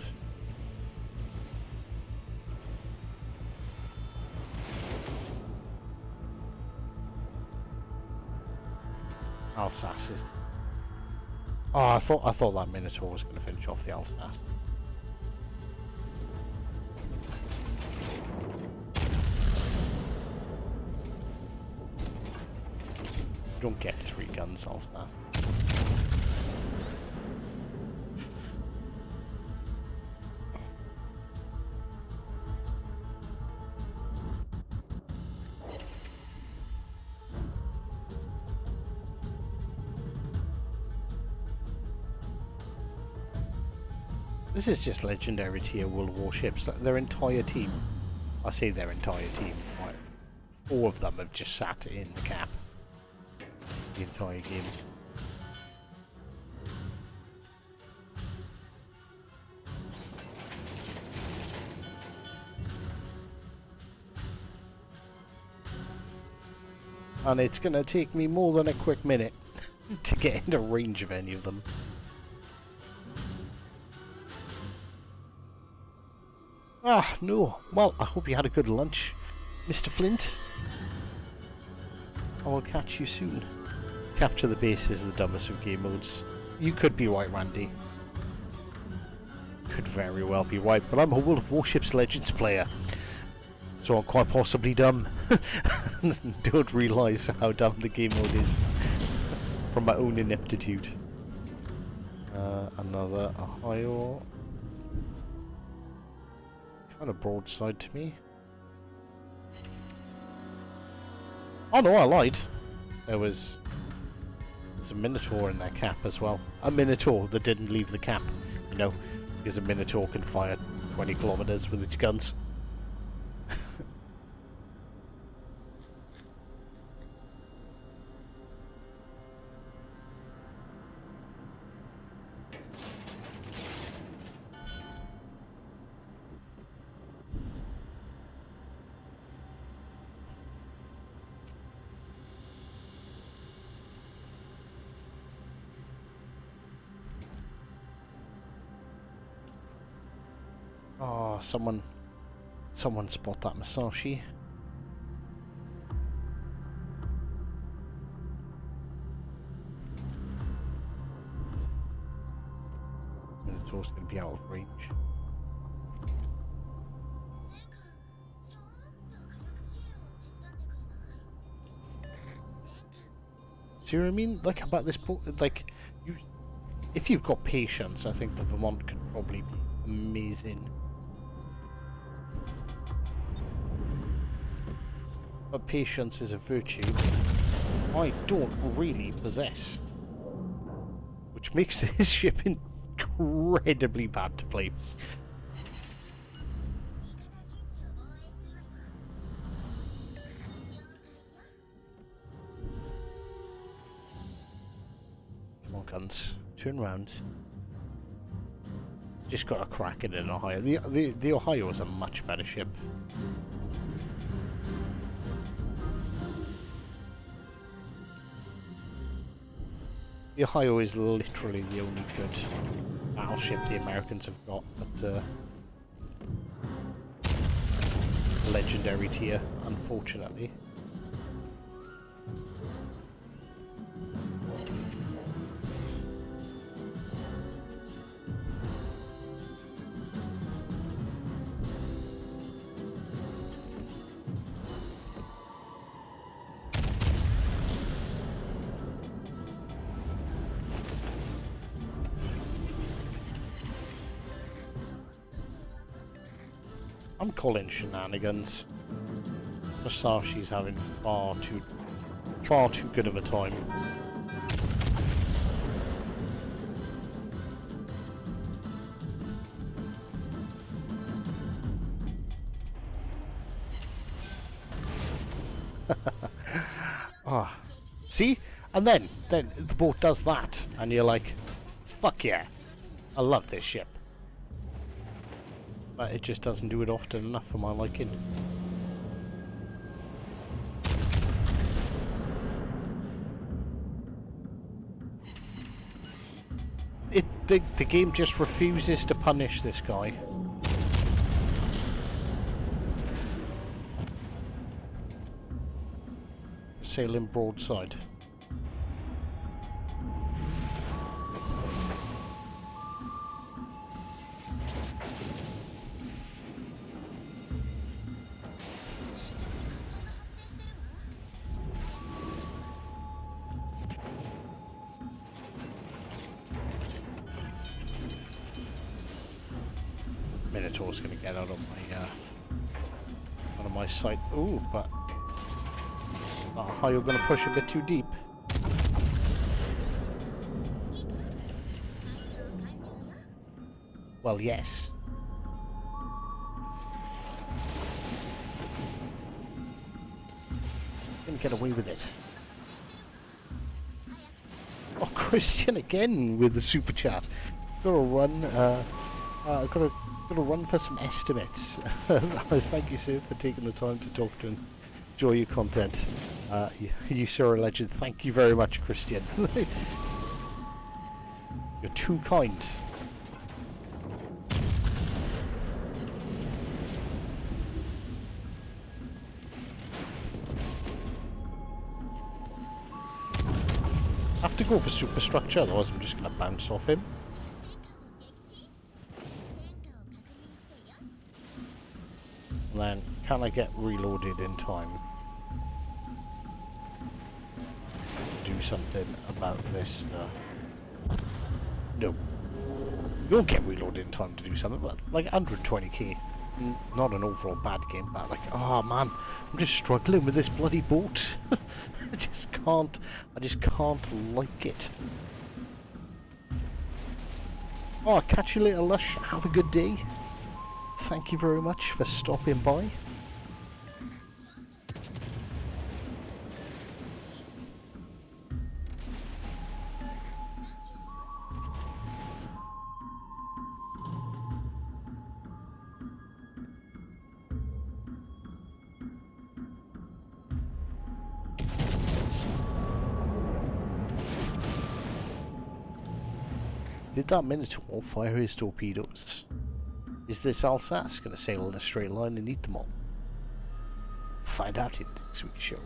A: Alsace is... Oh, I thought that Minotaur was going to finish off the Alsace. Don't get 3 guns, Alsace. This is just legendary tier World War ships. Their entire team, I say their entire team, right, 4 of them have just sat in the cap the entire game. And it's going to take me more than a quick minute to get into range of any of them. Ah, no. Well, I hope you had a good lunch, Mr. Flint. I will catch you soon. Capture the base is the dumbest of game modes. You could be right, Randy. Could very well be right, but I'm a World of Warships Legends player. So I'm quite possibly dumb. Don't realise how dumb the game mode is from my own ineptitude. Another Ohio. Kind of broadside to me. Oh no, I lied. There's a Minotaur in their cap as well. A Minotaur that didn't leave the cap, you know, because a Minotaur can fire 20 kilometers with its guns. Oh, someone spot that Masashi. Minotaur's going to be out of range. See what I mean? Like about this, like if you've got patience, I think the Vermont could probably be amazing. But patience is a virtue I don't really possess, which makes this ship incredibly bad to play. Come on, guns, turn round. Just got to crack it in Ohio. The Ohio is a much better ship. The Ohio is literally the only good battleship the Americans have got, but legendary tier, unfortunately. I'm calling shenanigans. Masashi's having far too good of a time. Ah, see? And then the boat does that, and you're like, fuck yeah, I love this ship. But it just doesn't do it often enough for my liking. The game just refuses to punish this guy. Sailing broadside. Minotaur's gonna get out of my sight. Ooh, but how you're gonna push a bit too deep. Well, yes. Gonna get away with it. Oh, Christian again with the super chat. Gotta run. Gotta run for some estimates. Thank you, sir, for taking the time to talk to and enjoy your content. You sir are a legend. Thank you very much, Christian. You're too kind. I have to go for superstructure, otherwise I'm just gonna bounce off him. And then, can I get reloaded in time to do something about this? No. You won't get reloaded in time to do something, but like 120k. Not an overall bad game, but like, oh man, I'm just struggling with this bloody boat. I just can't like it. Oh, catch you later, Lush. Have a good day. Thank you very much for stopping by. Did that Minotaur fire his torpedoes? Is this Alsace going to sail in a straight line and eat them all? Find out in next week's show.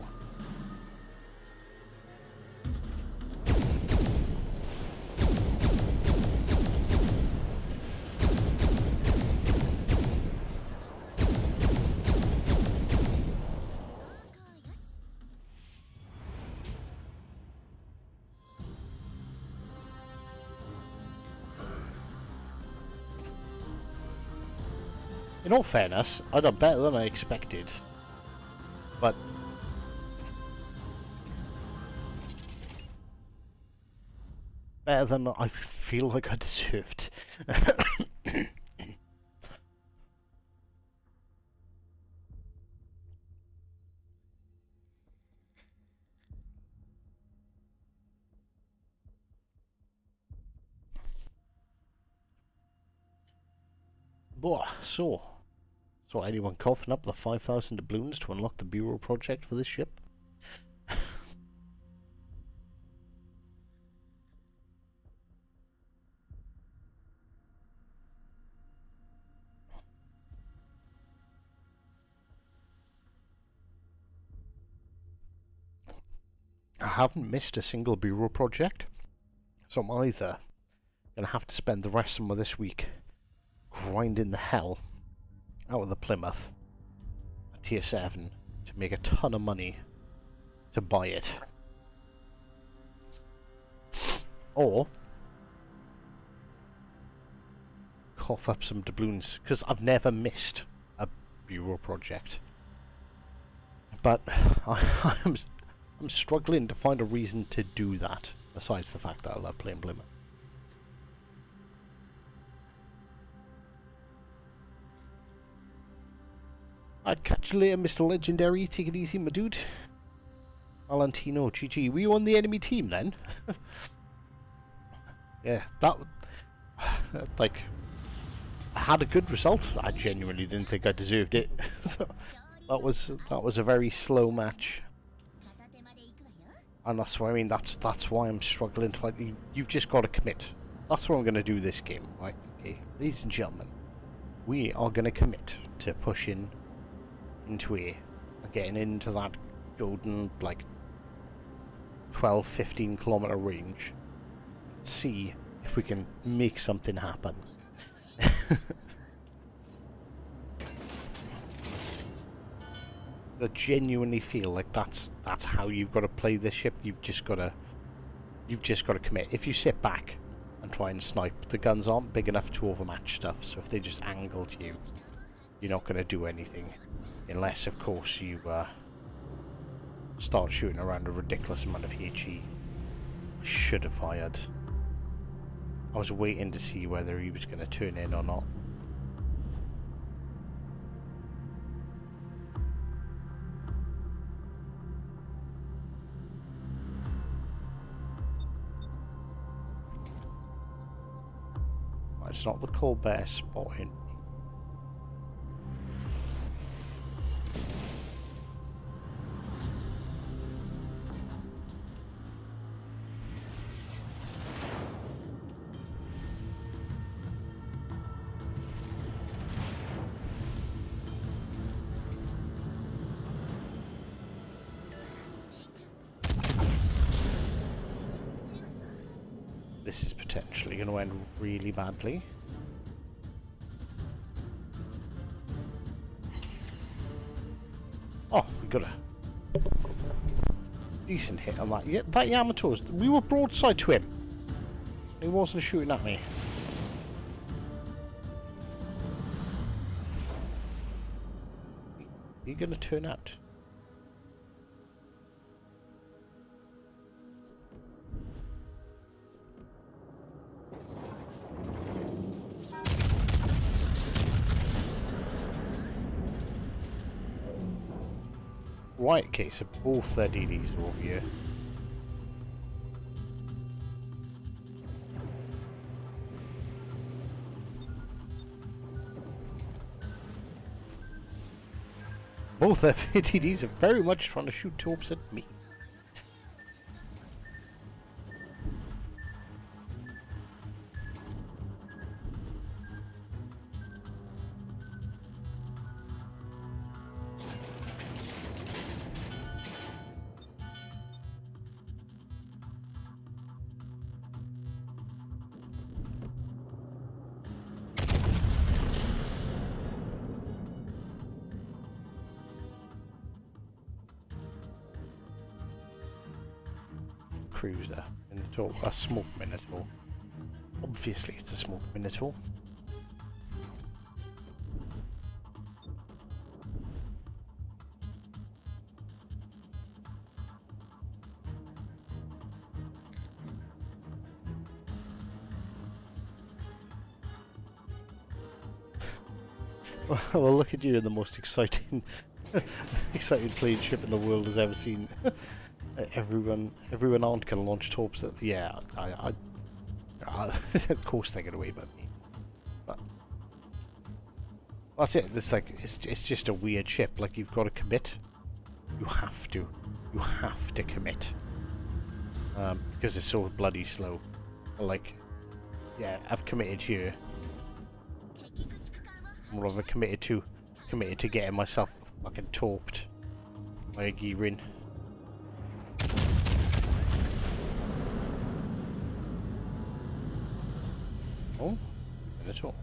A: In all fairness, I done better than I expected, but better than I feel like I deserved. Boah, so anyone coughing up the 5,000 doubloons to unlock the Bureau project for this ship? I haven't missed a single Bureau project, so I'm either going to have to spend the rest of this week grinding the hell out of the Plymouth at tier 7 to make a ton of money to buy it, or cough up some doubloons, because I've never missed a Bureau project. But I'm struggling to find a reason to do that, besides the fact that I love playing Plymouth. I'd catch you later, Mr. Legendary. Take it easy, my dude. Valentino, GG. Were you on the enemy team then? Yeah, that... Like... I had a good result. I genuinely didn't think I deserved it. that was a very slow match. And that's what I mean, that's why I'm struggling to, like, you've just got to commit. That's what I'm going to do this game, right? Okay, ladies and gentlemen, we are going to commit to pushing into A, getting into that golden, like, 12-15 kilometer range. See if we can make something happen. I genuinely feel like that's how you've got to play this ship. You've just got to commit. If you sit back and try and snipe, the guns aren't big enough to overmatch stuff. So if they just angle to you, you're not going to do anything, unless of course you start shooting around a ridiculous amount of HE. I should have fired. I was waiting to see whether he was going to turn in or not. It's not the Colbert spotting. This is potentially going to end really badly. Oh, we got a decent hit on that. Yeah, that Yamato's. We were broadside to him. He wasn't shooting at me. Are you going to turn out? Right, okay, so both their DDs are over here. Both their DDs are very much trying to shoot torps at me. Cruiser, Minotaur, a smoke Minotaur. Obviously it's a smoke Minotaur. Well, look at you, the most exciting exciting plane ship in the world has ever seen. Everyone aren't going to launch torps at... Yeah, of course they're going to wave at me. But that's it. It's like, it's just a weird ship. Like, you've got to commit. You have to. You have to commit. Because it's so bloody slow. Like, yeah, I've committed here. What have I committed to? Committed to getting myself fucking torped by a Girin. Oh, not at all.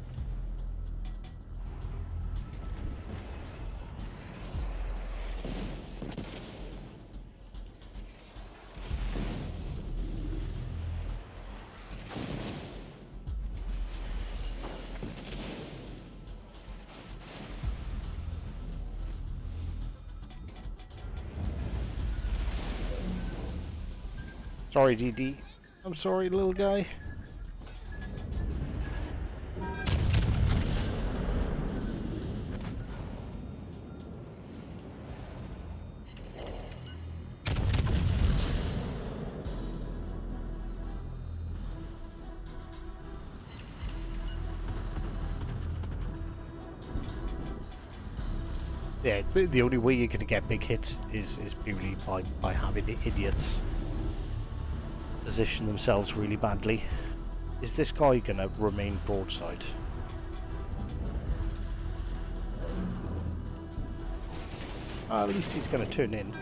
A: Sorry, DD. I'm sorry, little guy. Yeah, the only way you're going to get big hits is purely by having the idiots position themselves really badly. Is this guy going to remain broadside? At least he's going to turn in.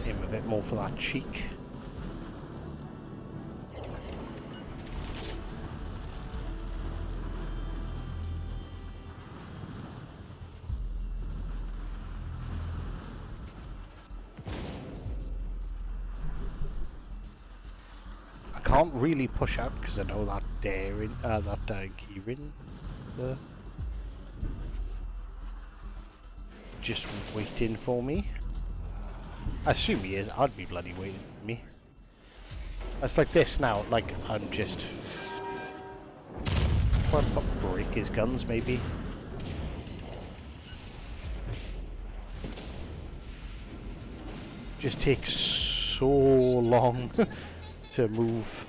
A: Aim a bit more for that cheek. I can't really push out because I know that Kieran, just waiting for me. I assume he is. I'd be bloody waiting for me. It's like this now. Like I'm just trying to break his guns, maybe. Just takes so long to move.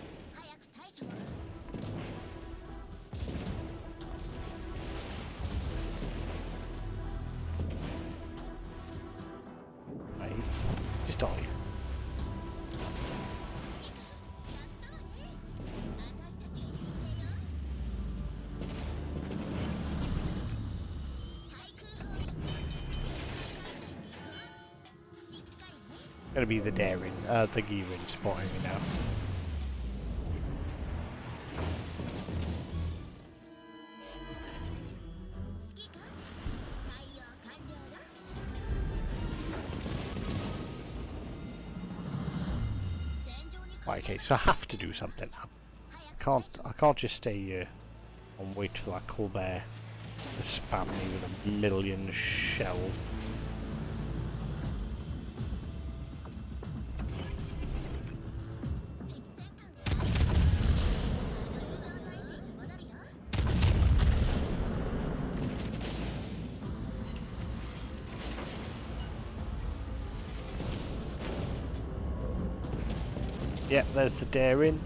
A: Right, just die. Gonna be the daring, the gearing spotting me now. Right, okay, so I have to do something now. I can't just stay here and wait for that Colbert to spam me with a million shells. Yep, there's the daring.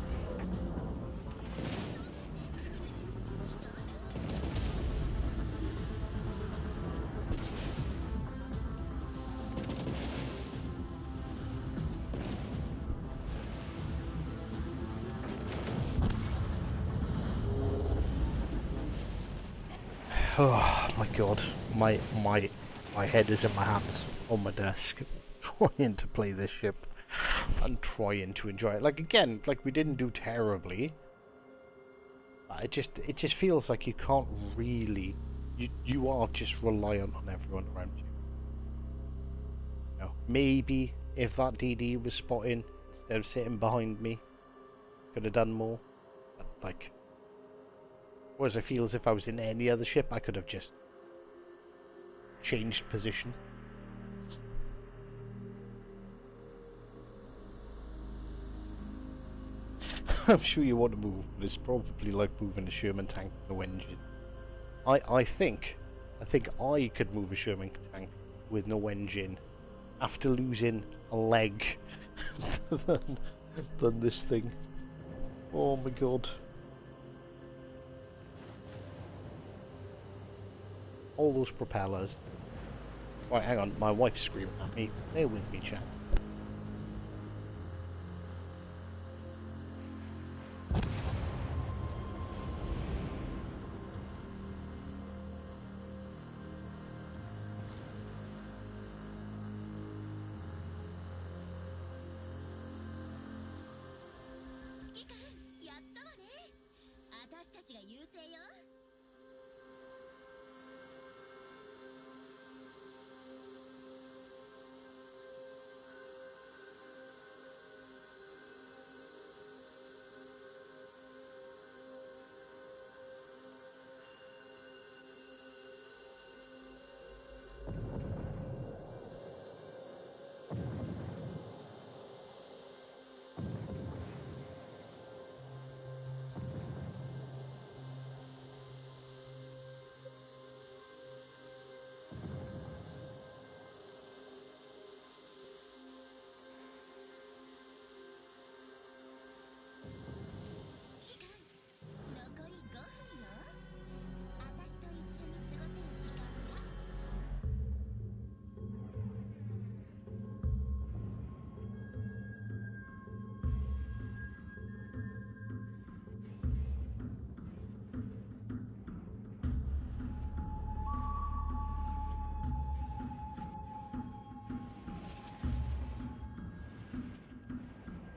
A: Oh my god, my head is in my hands on my desk, trying to play this ship and trying to enjoy it. Like again, like we didn't do terribly. It just feels like you can't really, you are just reliant on everyone around you. You know, maybe if that DD was spotting instead of sitting behind me, could have done more. But like, whereas I feel as if I was in any other ship, I could have just changed position. I'm sure you want to move, but it's probably like moving a Sherman tank with no engine. I think I could move a Sherman tank with no engine after losing a leg than this thing. Oh my god. All those propellers. Right, hang on, my wife's screaming at me. Bear with me, chat.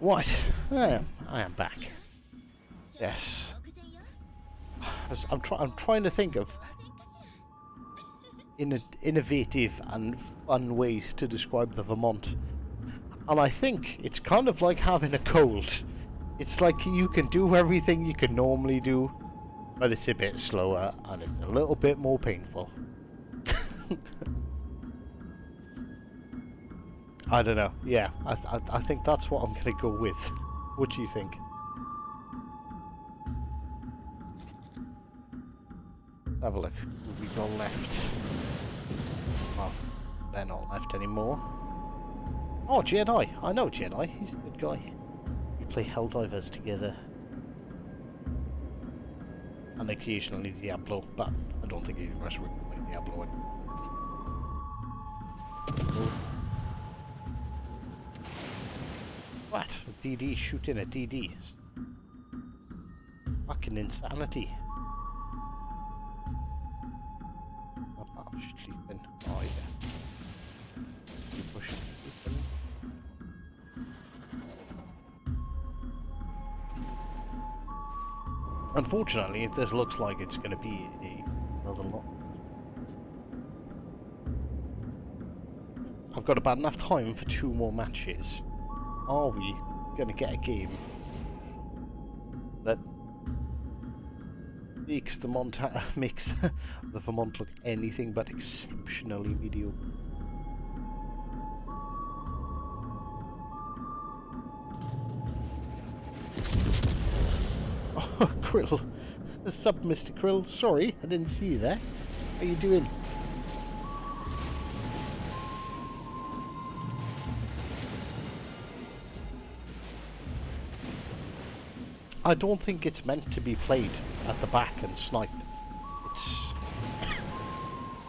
A: Right, I am back. Yes. I'm trying to think of innovative and fun ways to describe the Vermont. And I think it's kind of like having a cold. It's like you can do everything you can normally do, but it's a bit slower and it's a little bit more painful. I don't know. Yeah, I think that's what I'm going to go with. What do you think? Let's have a look. Who we got left? Well, they're not left anymore. Oh, Jedi. I know Jedi. He's a good guy. We play Helldivers together. And occasionally Diablo, but I don't think he's rush with Diablo anymore. What? A DD shooting a DD. Fucking insanity. I'm not sleeping. Oh yeah. Push sleeping. Unfortunately, this looks like it's going to be another lot. I've got about enough time for 2 more matches. Are we going to get a game that makes the the Vermont look anything but exceptionally mediocre? Oh, Krill. What's up, Mr. Krill? Sorry, I didn't see you there. How you doing? I don't think it's meant to be played at the back and snipe.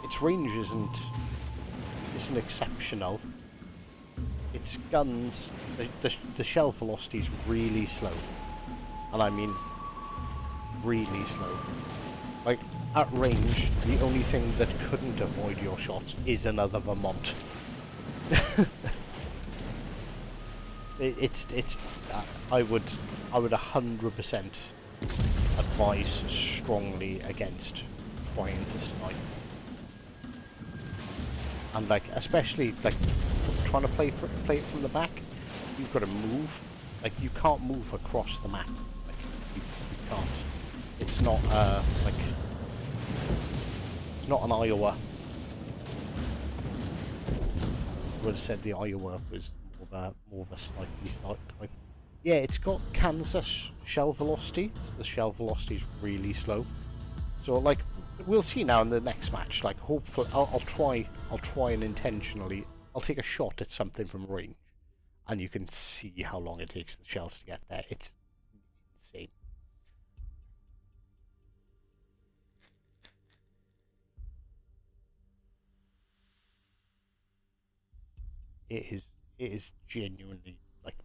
A: Its range isn't exceptional. Its guns, the shell velocity is really slow, and I mean really slow. Like at range, the only thing that couldn't avoid your shots is another Vermont. I would 100% advise strongly against trying to snipe. And like, especially like trying to play it from the back, you've got to move. Like you can't move across the map. Like you can't. It's not like it's not an Iowa. I would have said the Iowa was more of a slightly type. Yeah, it's got Kansas shell velocity. The shell velocity is really slow. So like, we'll see now in the next match. Like, hopefully, I'll try and intentionally, I'll take a shot at something from range, and you can see how long it takes the shells to get there. It's insane. It is genuinely like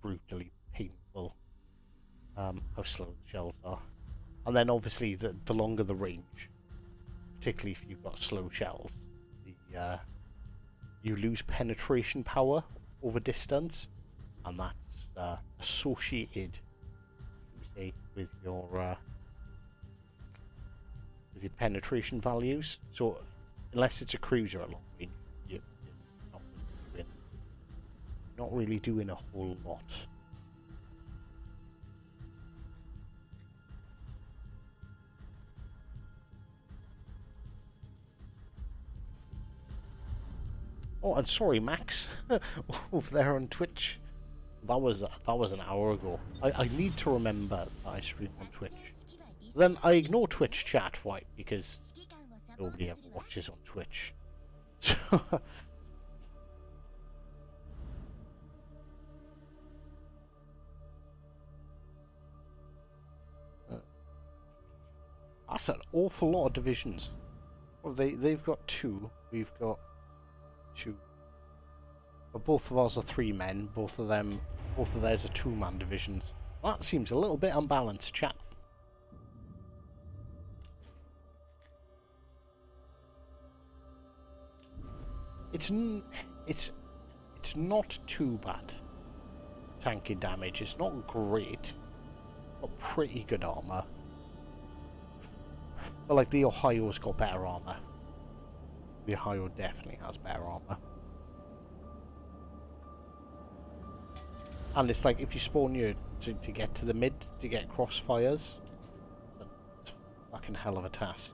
A: brutally painful. How slow the shells are. And then obviously the longer the range, particularly if you've got slow shells, you lose penetration power over distance, and that's associated, say, with your penetration values. So unless it's a cruiser at long range, you're not really doing a whole lot. Oh, and sorry, Max, over there on Twitch. That was an hour ago. I need to remember that I stream on Twitch. Then I ignore Twitch chat, right? Because nobody ever watches on Twitch. That's an awful lot of divisions. Well, they've got 2. We've got 2. But both of ours are 3 men. Both of theirs are 2-man divisions. That seems a little bit unbalanced, chat. It's not too bad. tanking damage. It's not great, but pretty good armor. But like the Ohio's got better armor. The Ohio definitely has better armor. And it's like if you spawn you to get to the mid to get crossfires, it's a fucking hell of a task.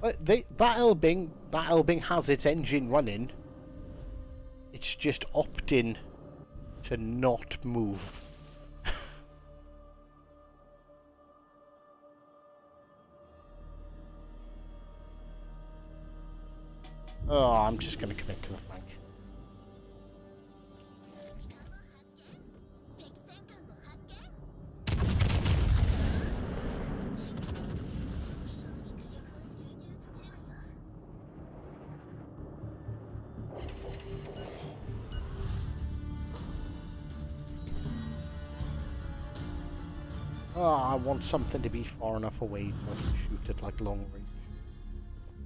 A: But that Elbing has its engine running. It's just opting to not move. Oh, I'm just going to commit to the flank. Oh, I want something to be far enough away so I can shoot at like long range.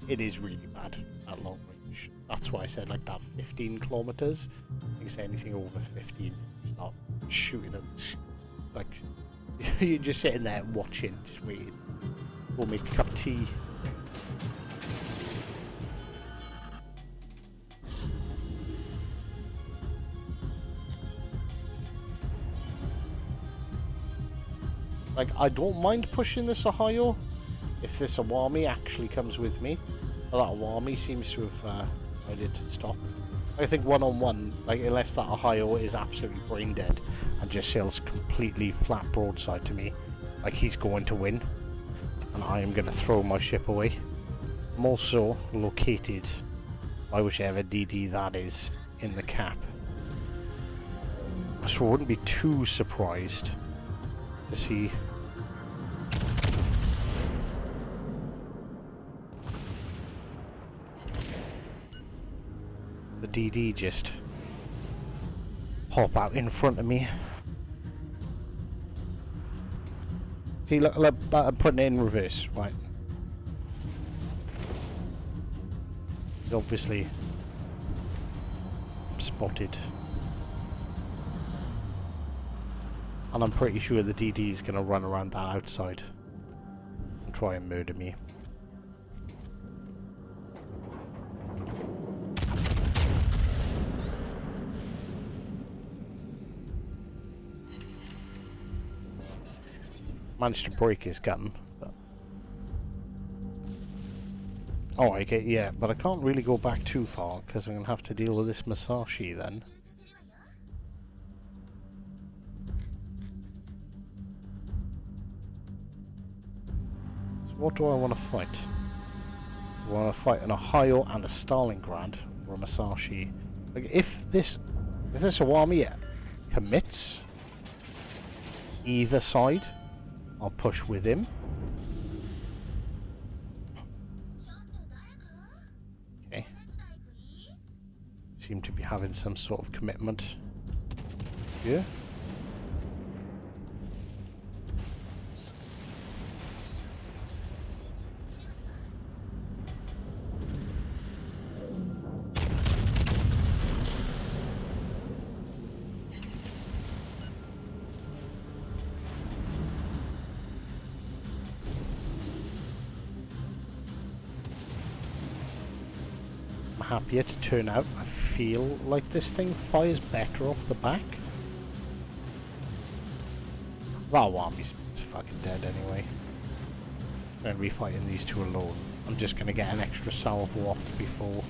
A: It is really bad at long range. That's why I said like that 15 kilometers. I think it's anything over 15. Start shooting at, like you're just sitting there watching, just waiting. Or make a cup of tea. Like, I don't mind pushing this Ohio if this Awami actually comes with me. Well, that Awami seems to have decided to stop. I think one-on-one, like, unless that Ohio is absolutely brain dead and just sails completely flat broadside to me, like, he's going to win. And I am going to throw my ship away. I'm also located by whichever DD that is in the cap. So I wouldn't be too surprised to see the DD just pop out in front of me. See, look, I'm putting it in reverse, right? He's obviously spotted. And I'm pretty sure the DD is going to run around that outside and try and murder me. Managed to break his gun. But... oh, okay, yeah, but I can't really go back too far because I'm going to have to deal with this Masashi then. What do I want to fight? I want to fight an Ohio and a Stalingrad or a Masashi. Like if this Awami commits either side, I'll push with him. Okay. Seem to be having some sort of commitment. Yeah. Happier to turn out. I feel like this thing fires better off the back. That army's fucking dead anyway. I'm going to be fighting these two alone. I'm just going to get an extra salvo off before.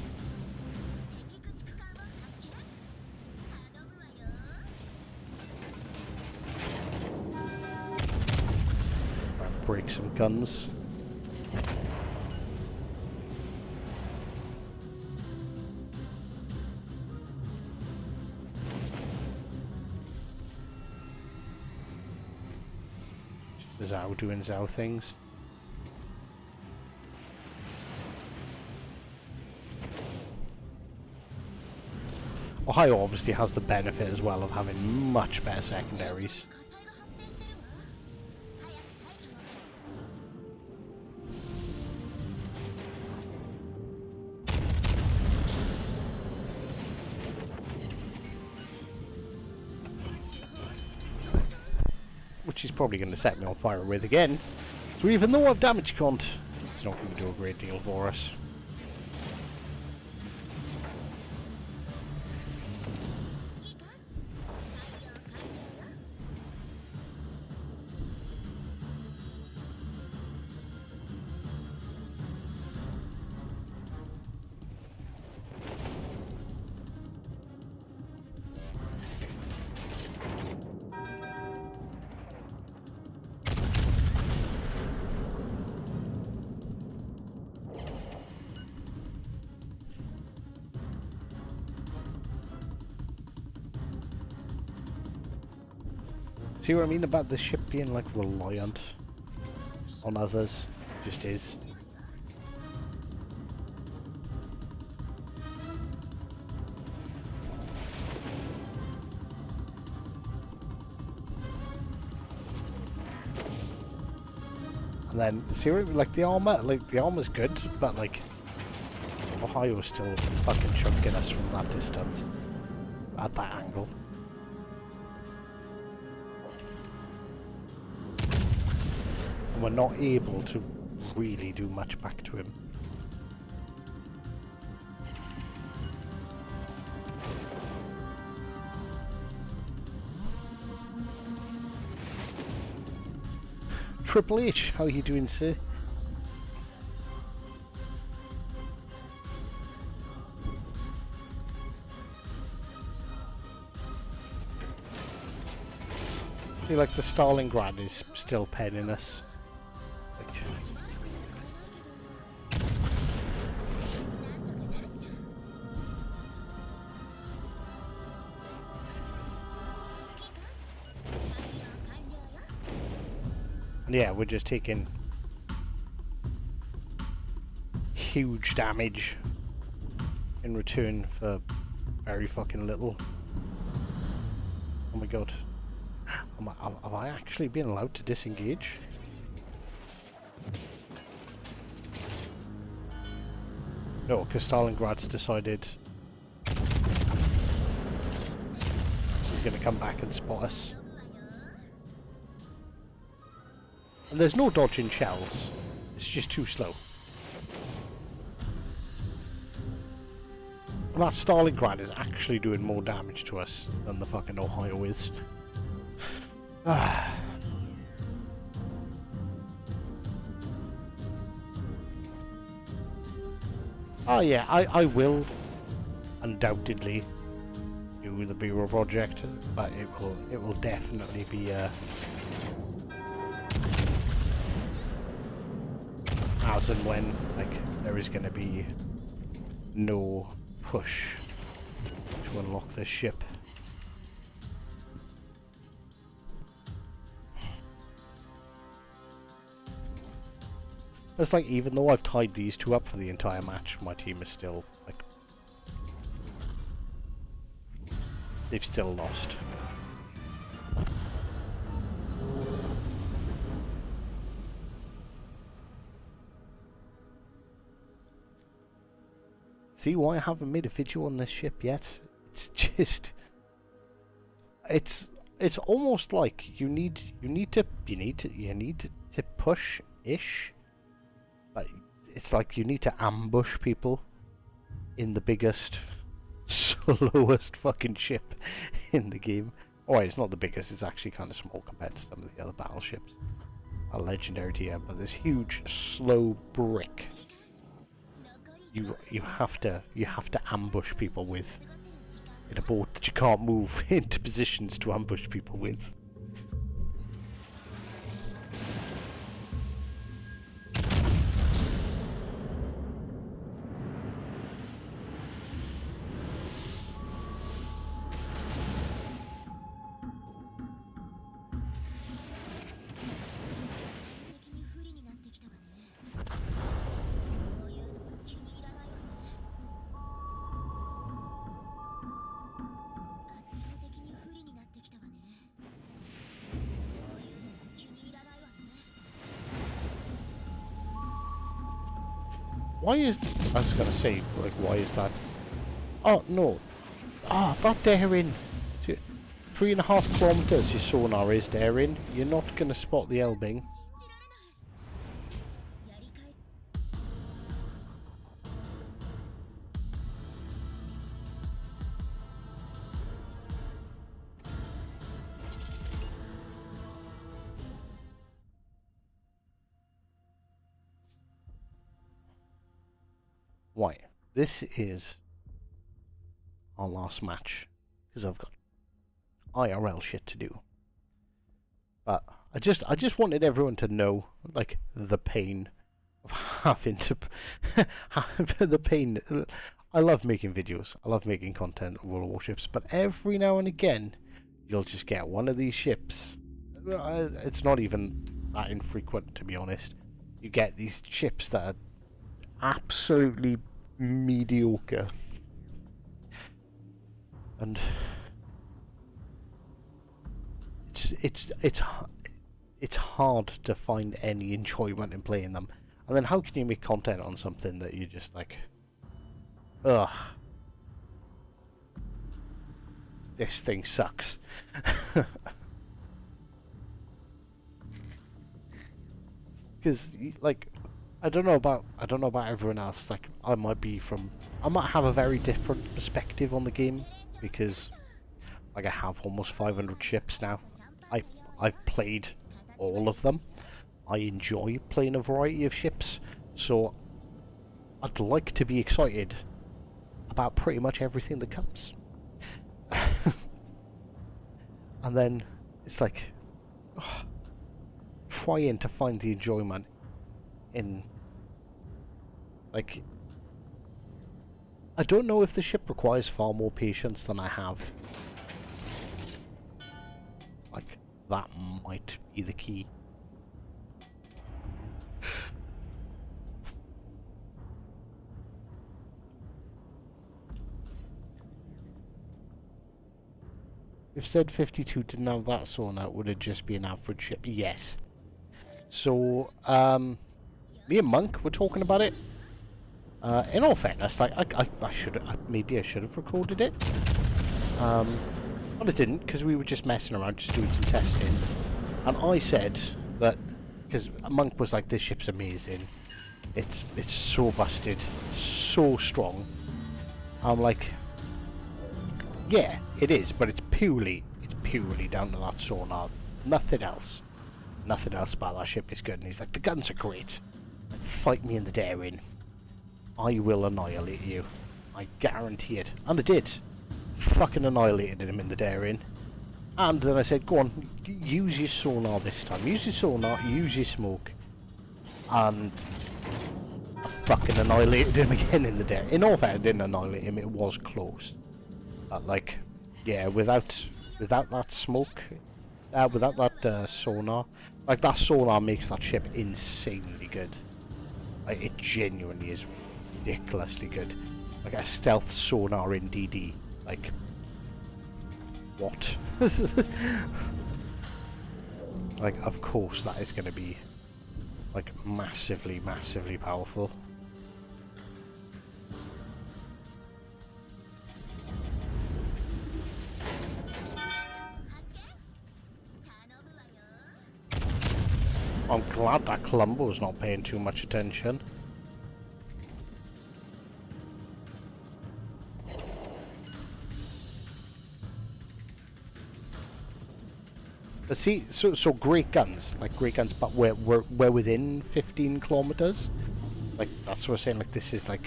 A: Break some guns. Zhao doing Zhao things. Ohio obviously has the benefit as well of having much better secondaries. which he's probably going to set me on fire with again. So even though I've damage count, it's not going to do a great deal for us. See what I mean about the ship being like reliant on others? It just is. And then see what, like the armor's good, but like Ohio's still fucking chunking us from that distance at that angle. We're not able to really do much back to him. Triple H, how are you doing, sir? I feel like the Stalingrad is still penning us. Yeah, we're just taking huge damage in return for very fucking little. Oh my god. Have I actually been allowed to disengage? No, because Stalingrad's decided he's going to come back and spot us. And there's no dodging shells, it's just too slow. And that Stalingrad is actually doing more damage to us than the fucking Ohio is. Oh yeah, I will undoubtedly do the B-roll project, but it will definitely be as and when, like, there is going to be no push to unlock this ship. It's like, even though I've tied these two up for the entire match, my team is still, like, they've still lost. See why I haven't made a video on this ship yet? It's just, it's almost like you need to push-ish. Like, it's like you need to ambush people in the biggest, slowest fucking ship in the game. Oh, it's not the biggest, it's actually kind of small compared to some of the other battleships. A legendary tier, but this huge, slow brick. You have to ambush people with in a boat that you can't move into positions to ambush people with. Why is... I was gonna say, like, why is that... Oh, no. Ah, that daring... 3.5 kilometers your sonar is there in. You're not going to spot the Elbing. Right, this is our last match, because I've got IRL shit to do. But I just wanted everyone to know, like, the pain of having to the pain. I love making videos, I love making content on World of Warships, but every now and again you'll just get one of these ships. It's not even that infrequent, to be honest. You get these ships that are absolutely mediocre, and it's hard to find any enjoyment in playing them. And then how can you make content on something that you just like, ugh, this thing sucks. Because like, I don't know about everyone else. Like, I might have a very different perspective on the game, because like I have almost 500 ships now. I've played all of them. I enjoy playing a variety of ships, so I'd like to be excited about pretty much everything that comes. And then it's like, trying to find the enjoyment in, like, I don't know if the ship requires far more patience than I have. Like, that might be the key. If said 52 didn't have that sonar, would it just be an average ship? Yes. So, me and Monk were talking about it. In all fairness, like, I should maybe I should have recorded it. But I didn't, because we were just messing around, just doing some testing. And I said that, because Monk was like, this ship's amazing. It's so busted, so strong. I'm like, yeah, it is, but it's purely down to that sonar. Nothing else. Nothing else about that ship is good. And he's like, the guns are great. Fight me in the daring. I will annihilate you. I guarantee it. And I did. Fucking annihilated him in the daring. And then I said, go on, use your sonar this time. Use your sonar, use your smoke. And I fucking annihilated him again in the daring. In all fact, I didn't annihilate him, it was close. But like, yeah, without that smoke, without that sonar, like, that sonar makes that ship insanely good. Like, it genuinely is ridiculously good. Like, a stealth sonar in DD, like, what? Like, of course that is going to be, like, massively powerful. I'm glad that Columbo's not paying too much attention. But see, so great guns, but we're within 15 kilometers. Like, that's what we're saying. Like, this is like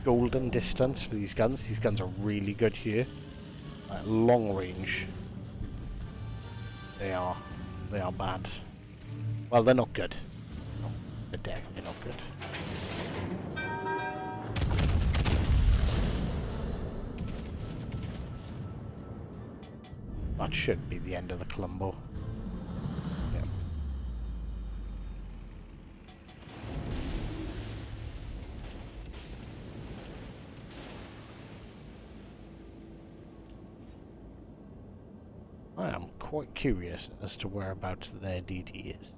A: golden distance for these guns. These guns are really good here. Long range, they are bad. Well, they're not good. No, they're definitely not good. That should be the end of the Columbo. Yeah. I am quite curious as to whereabouts their DT is.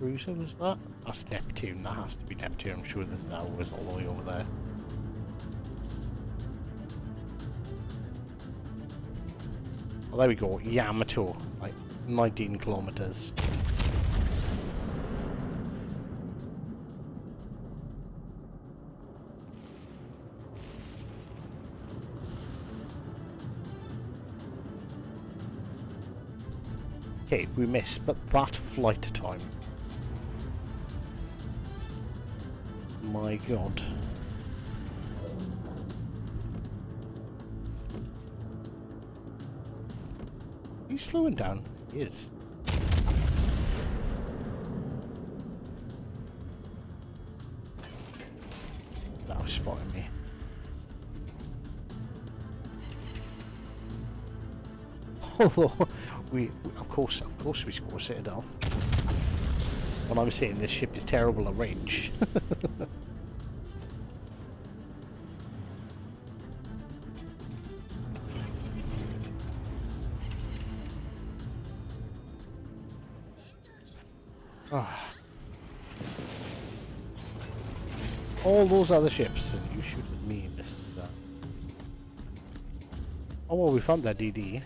A: cruiser was that? That's Neptune. That has to be Neptune. I'm sure there's hours all the way over there. Well, there we go. Yamato. Like 19 kilometers. Okay, we missed, but that flight time. My god. He's slowing down. He is. That was spotting me. Although of course we score a Citadel. When I'm saying this ship is terrible at range. All those other ships, and you shoot at me, Mr. That. Oh well, we found that DD.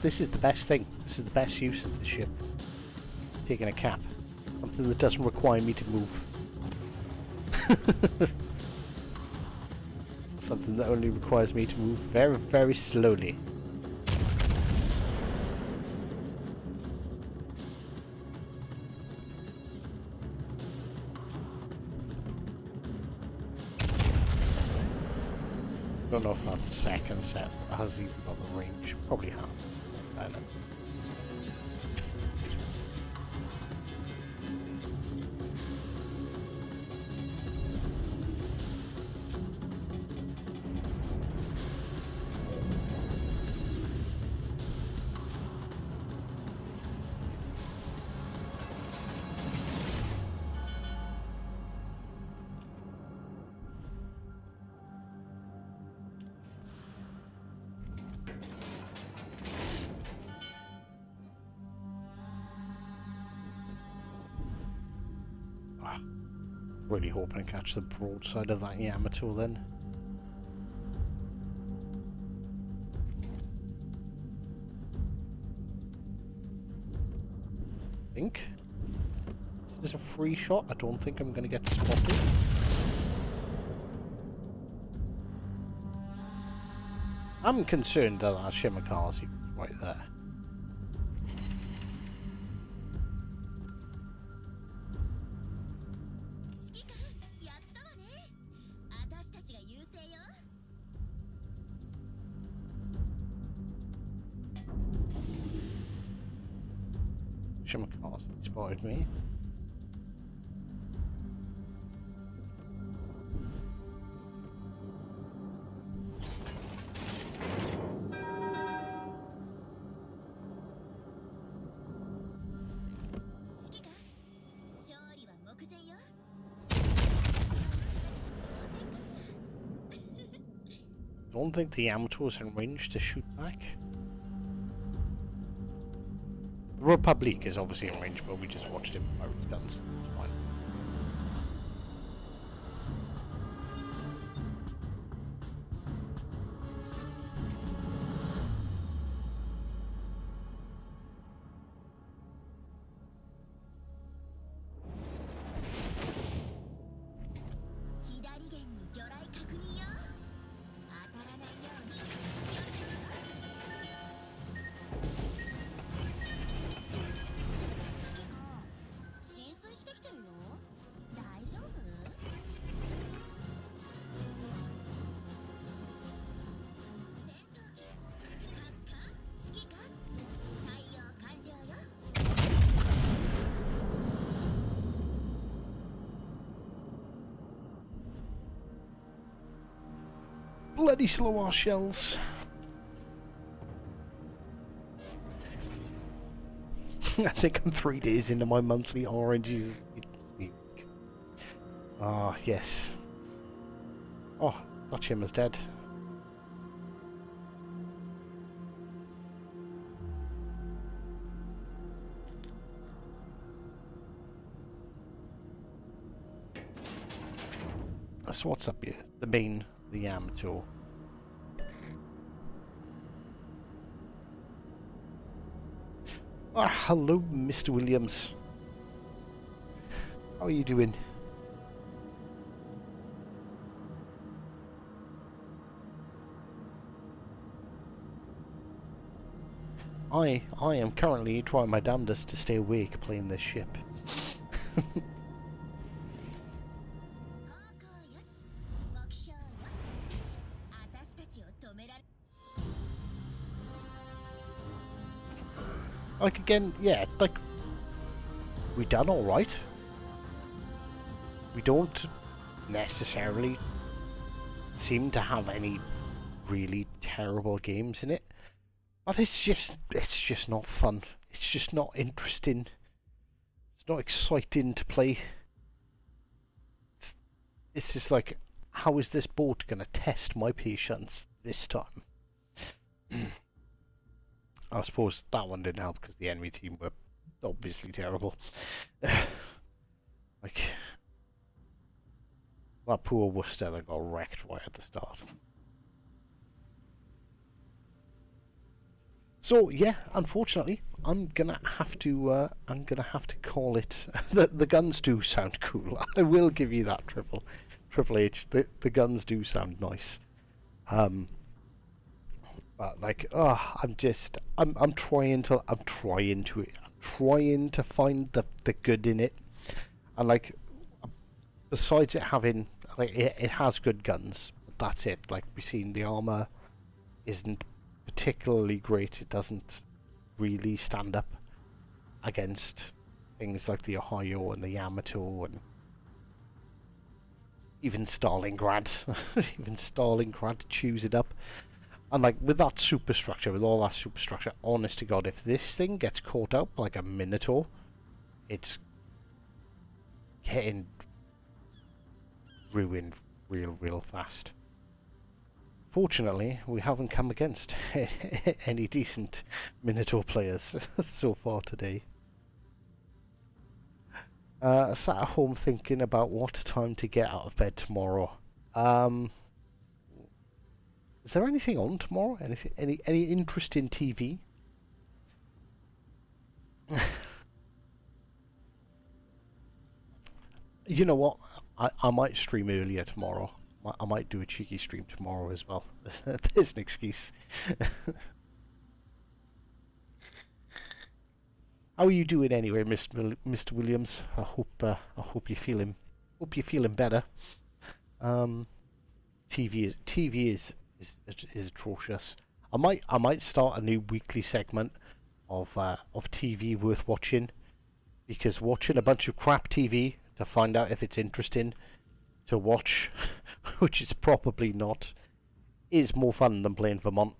A: This is the best thing. This is the best use of the ship. Taking a cap. Something that doesn't require me to move. Something that only requires me to move very, very slowly. I don't know if that second set has even got the range. Probably has. I don't know. Really hoping to catch the broadside of that Yamato then. I think this is a free shot. I don't think I'm going to get spotted. I'm concerned that that Shimakaze is right there. Shimakaze spotted me. Don't think the Yamato's in range to shoot back. The Republic is obviously in range, but we just watched him fire his guns. It's fine. Bloody slow our shells. I think I'm 3 days into my monthly oranges. Ah, yes. Oh, that Shimmer's dead. So what's up here? The Yamato. Ah, hello, Mr. Williams. How are you doing? I am currently trying my damnedest to stay awake playing this ship. Like again, yeah, like we done all right. We don't necessarily seem to have any really terrible games in it, but it's just not fun. It's just not interesting. It's not exciting to play. It's just like, how is this boat gonna test my patience this time? I suppose that one didn't help because the enemy team were obviously terrible. Like, that poor Worcester that got wrecked right at the start. So yeah, unfortunately, I'm gonna have to call it. The guns do sound cool. I will give you that, Triple H. The guns do sound nice. But like, I'm trying to find the good in it, and like, besides it having, like, it has good guns, but that's it. Like, we've seen the armor isn't particularly great. It doesn't really stand up against things like the Ohio and the Yamato and even Stalingrad. Even Stalingrad chews it up. And like, with that superstructure, with all that superstructure, honest to God, if this thing gets caught up like a Minotaur, it's getting ruined real fast. Fortunately, we haven't come against any decent Minotaur players so far today. Sat at home thinking about what time to get out of bed tomorrow. Is there anything on tomorrow? Any interesting TV? You know what? I might stream earlier tomorrow. I might do a cheeky stream tomorrow as well. There's an excuse. How are you doing anyway, Mr. Williams? I hope you're feeling better. TV is atrocious. I might start a new weekly segment of TV worth watching, because watching a bunch of crap TV to find out if it's interesting to watch, which is probably not, is more fun than playing Vermont.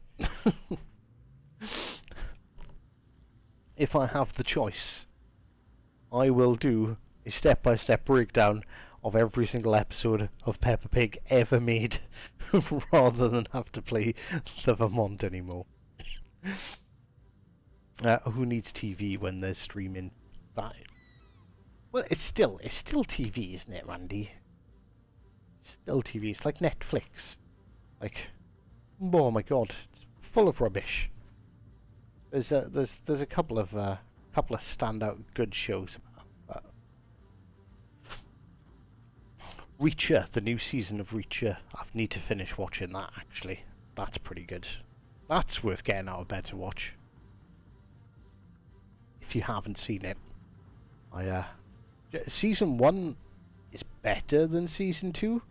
A: If I have the choice, I will do a step-by-step breakdown of every single episode of Peppa Pig ever made, rather than have to play the Vermont anymore. Who needs TV when there's streaming? That, well, it's still TV, isn't it, Randy? It's still TV. It's like Netflix. Like, oh my God, it's full of rubbish. There's a couple of standout good shows. Reacher, the new season of Reacher. I need to finish watching that, actually. That's pretty good. That's worth getting out of bed to watch. If you haven't seen it. Season 1 is better than Season 2.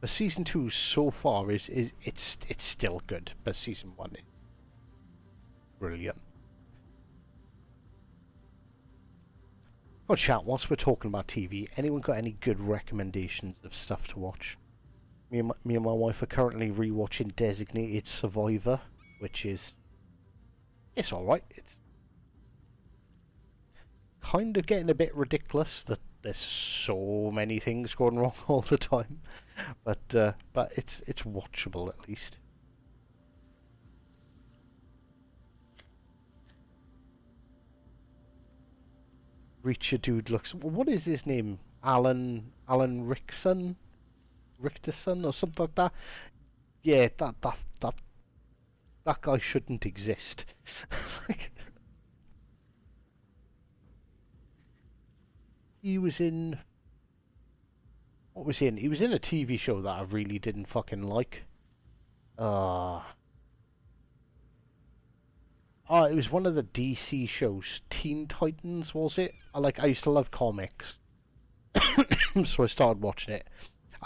A: But Season 2 so far it's still good. But Season 1 is brilliant. Oh, chat, whilst we're talking about TV, anyone got any good recommendations of stuff to watch? me and my wife are currently rewatching Designated Survivor, which is it's all right. It's kind of getting a bit ridiculous that there's so many things going wrong all the time, but it's watchable at least. Reacher dude looks. What is his name? Alan Richterson or something like that. Yeah, that guy shouldn't exist. Like, he was in. What was he in? He was in a TV show that I really didn't fucking like. Uh oh, it was one of the DC shows. Teen Titans, was it? I used to love comics, so I started watching it.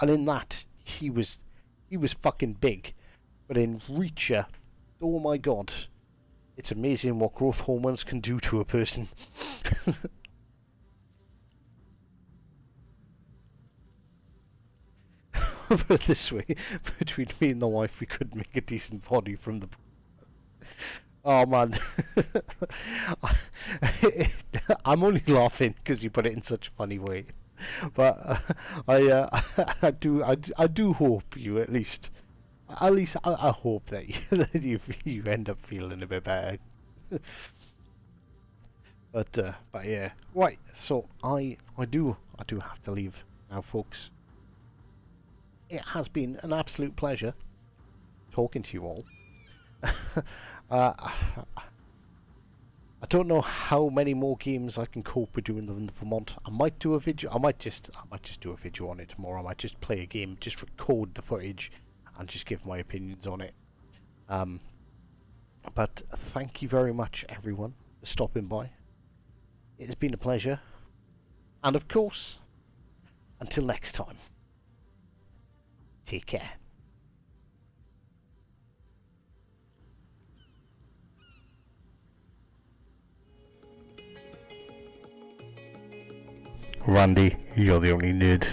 A: And in that, he was fucking big. But in Reacher, oh my god, it's amazing what growth hormones can do to a person. Put it this way, between me and the wife, we couldn't make a decent body from the. Oh man, I'm only laughing because you put it in such a funny way. But I do hope you at least I hope that you end up feeling a bit better. But yeah, right. So I do have to leave now, folks. It has been an absolute pleasure talking to you all. I don't know how many more games I can cope with doing in the Vermont. I might do a video. I might just do a video on it tomorrow. I might just play a game, just record the footage, and just give my opinions on it. But thank you very much, everyone, for stopping by. It has been a pleasure, and of course, until next time, take care. Randy, you're the only nerd.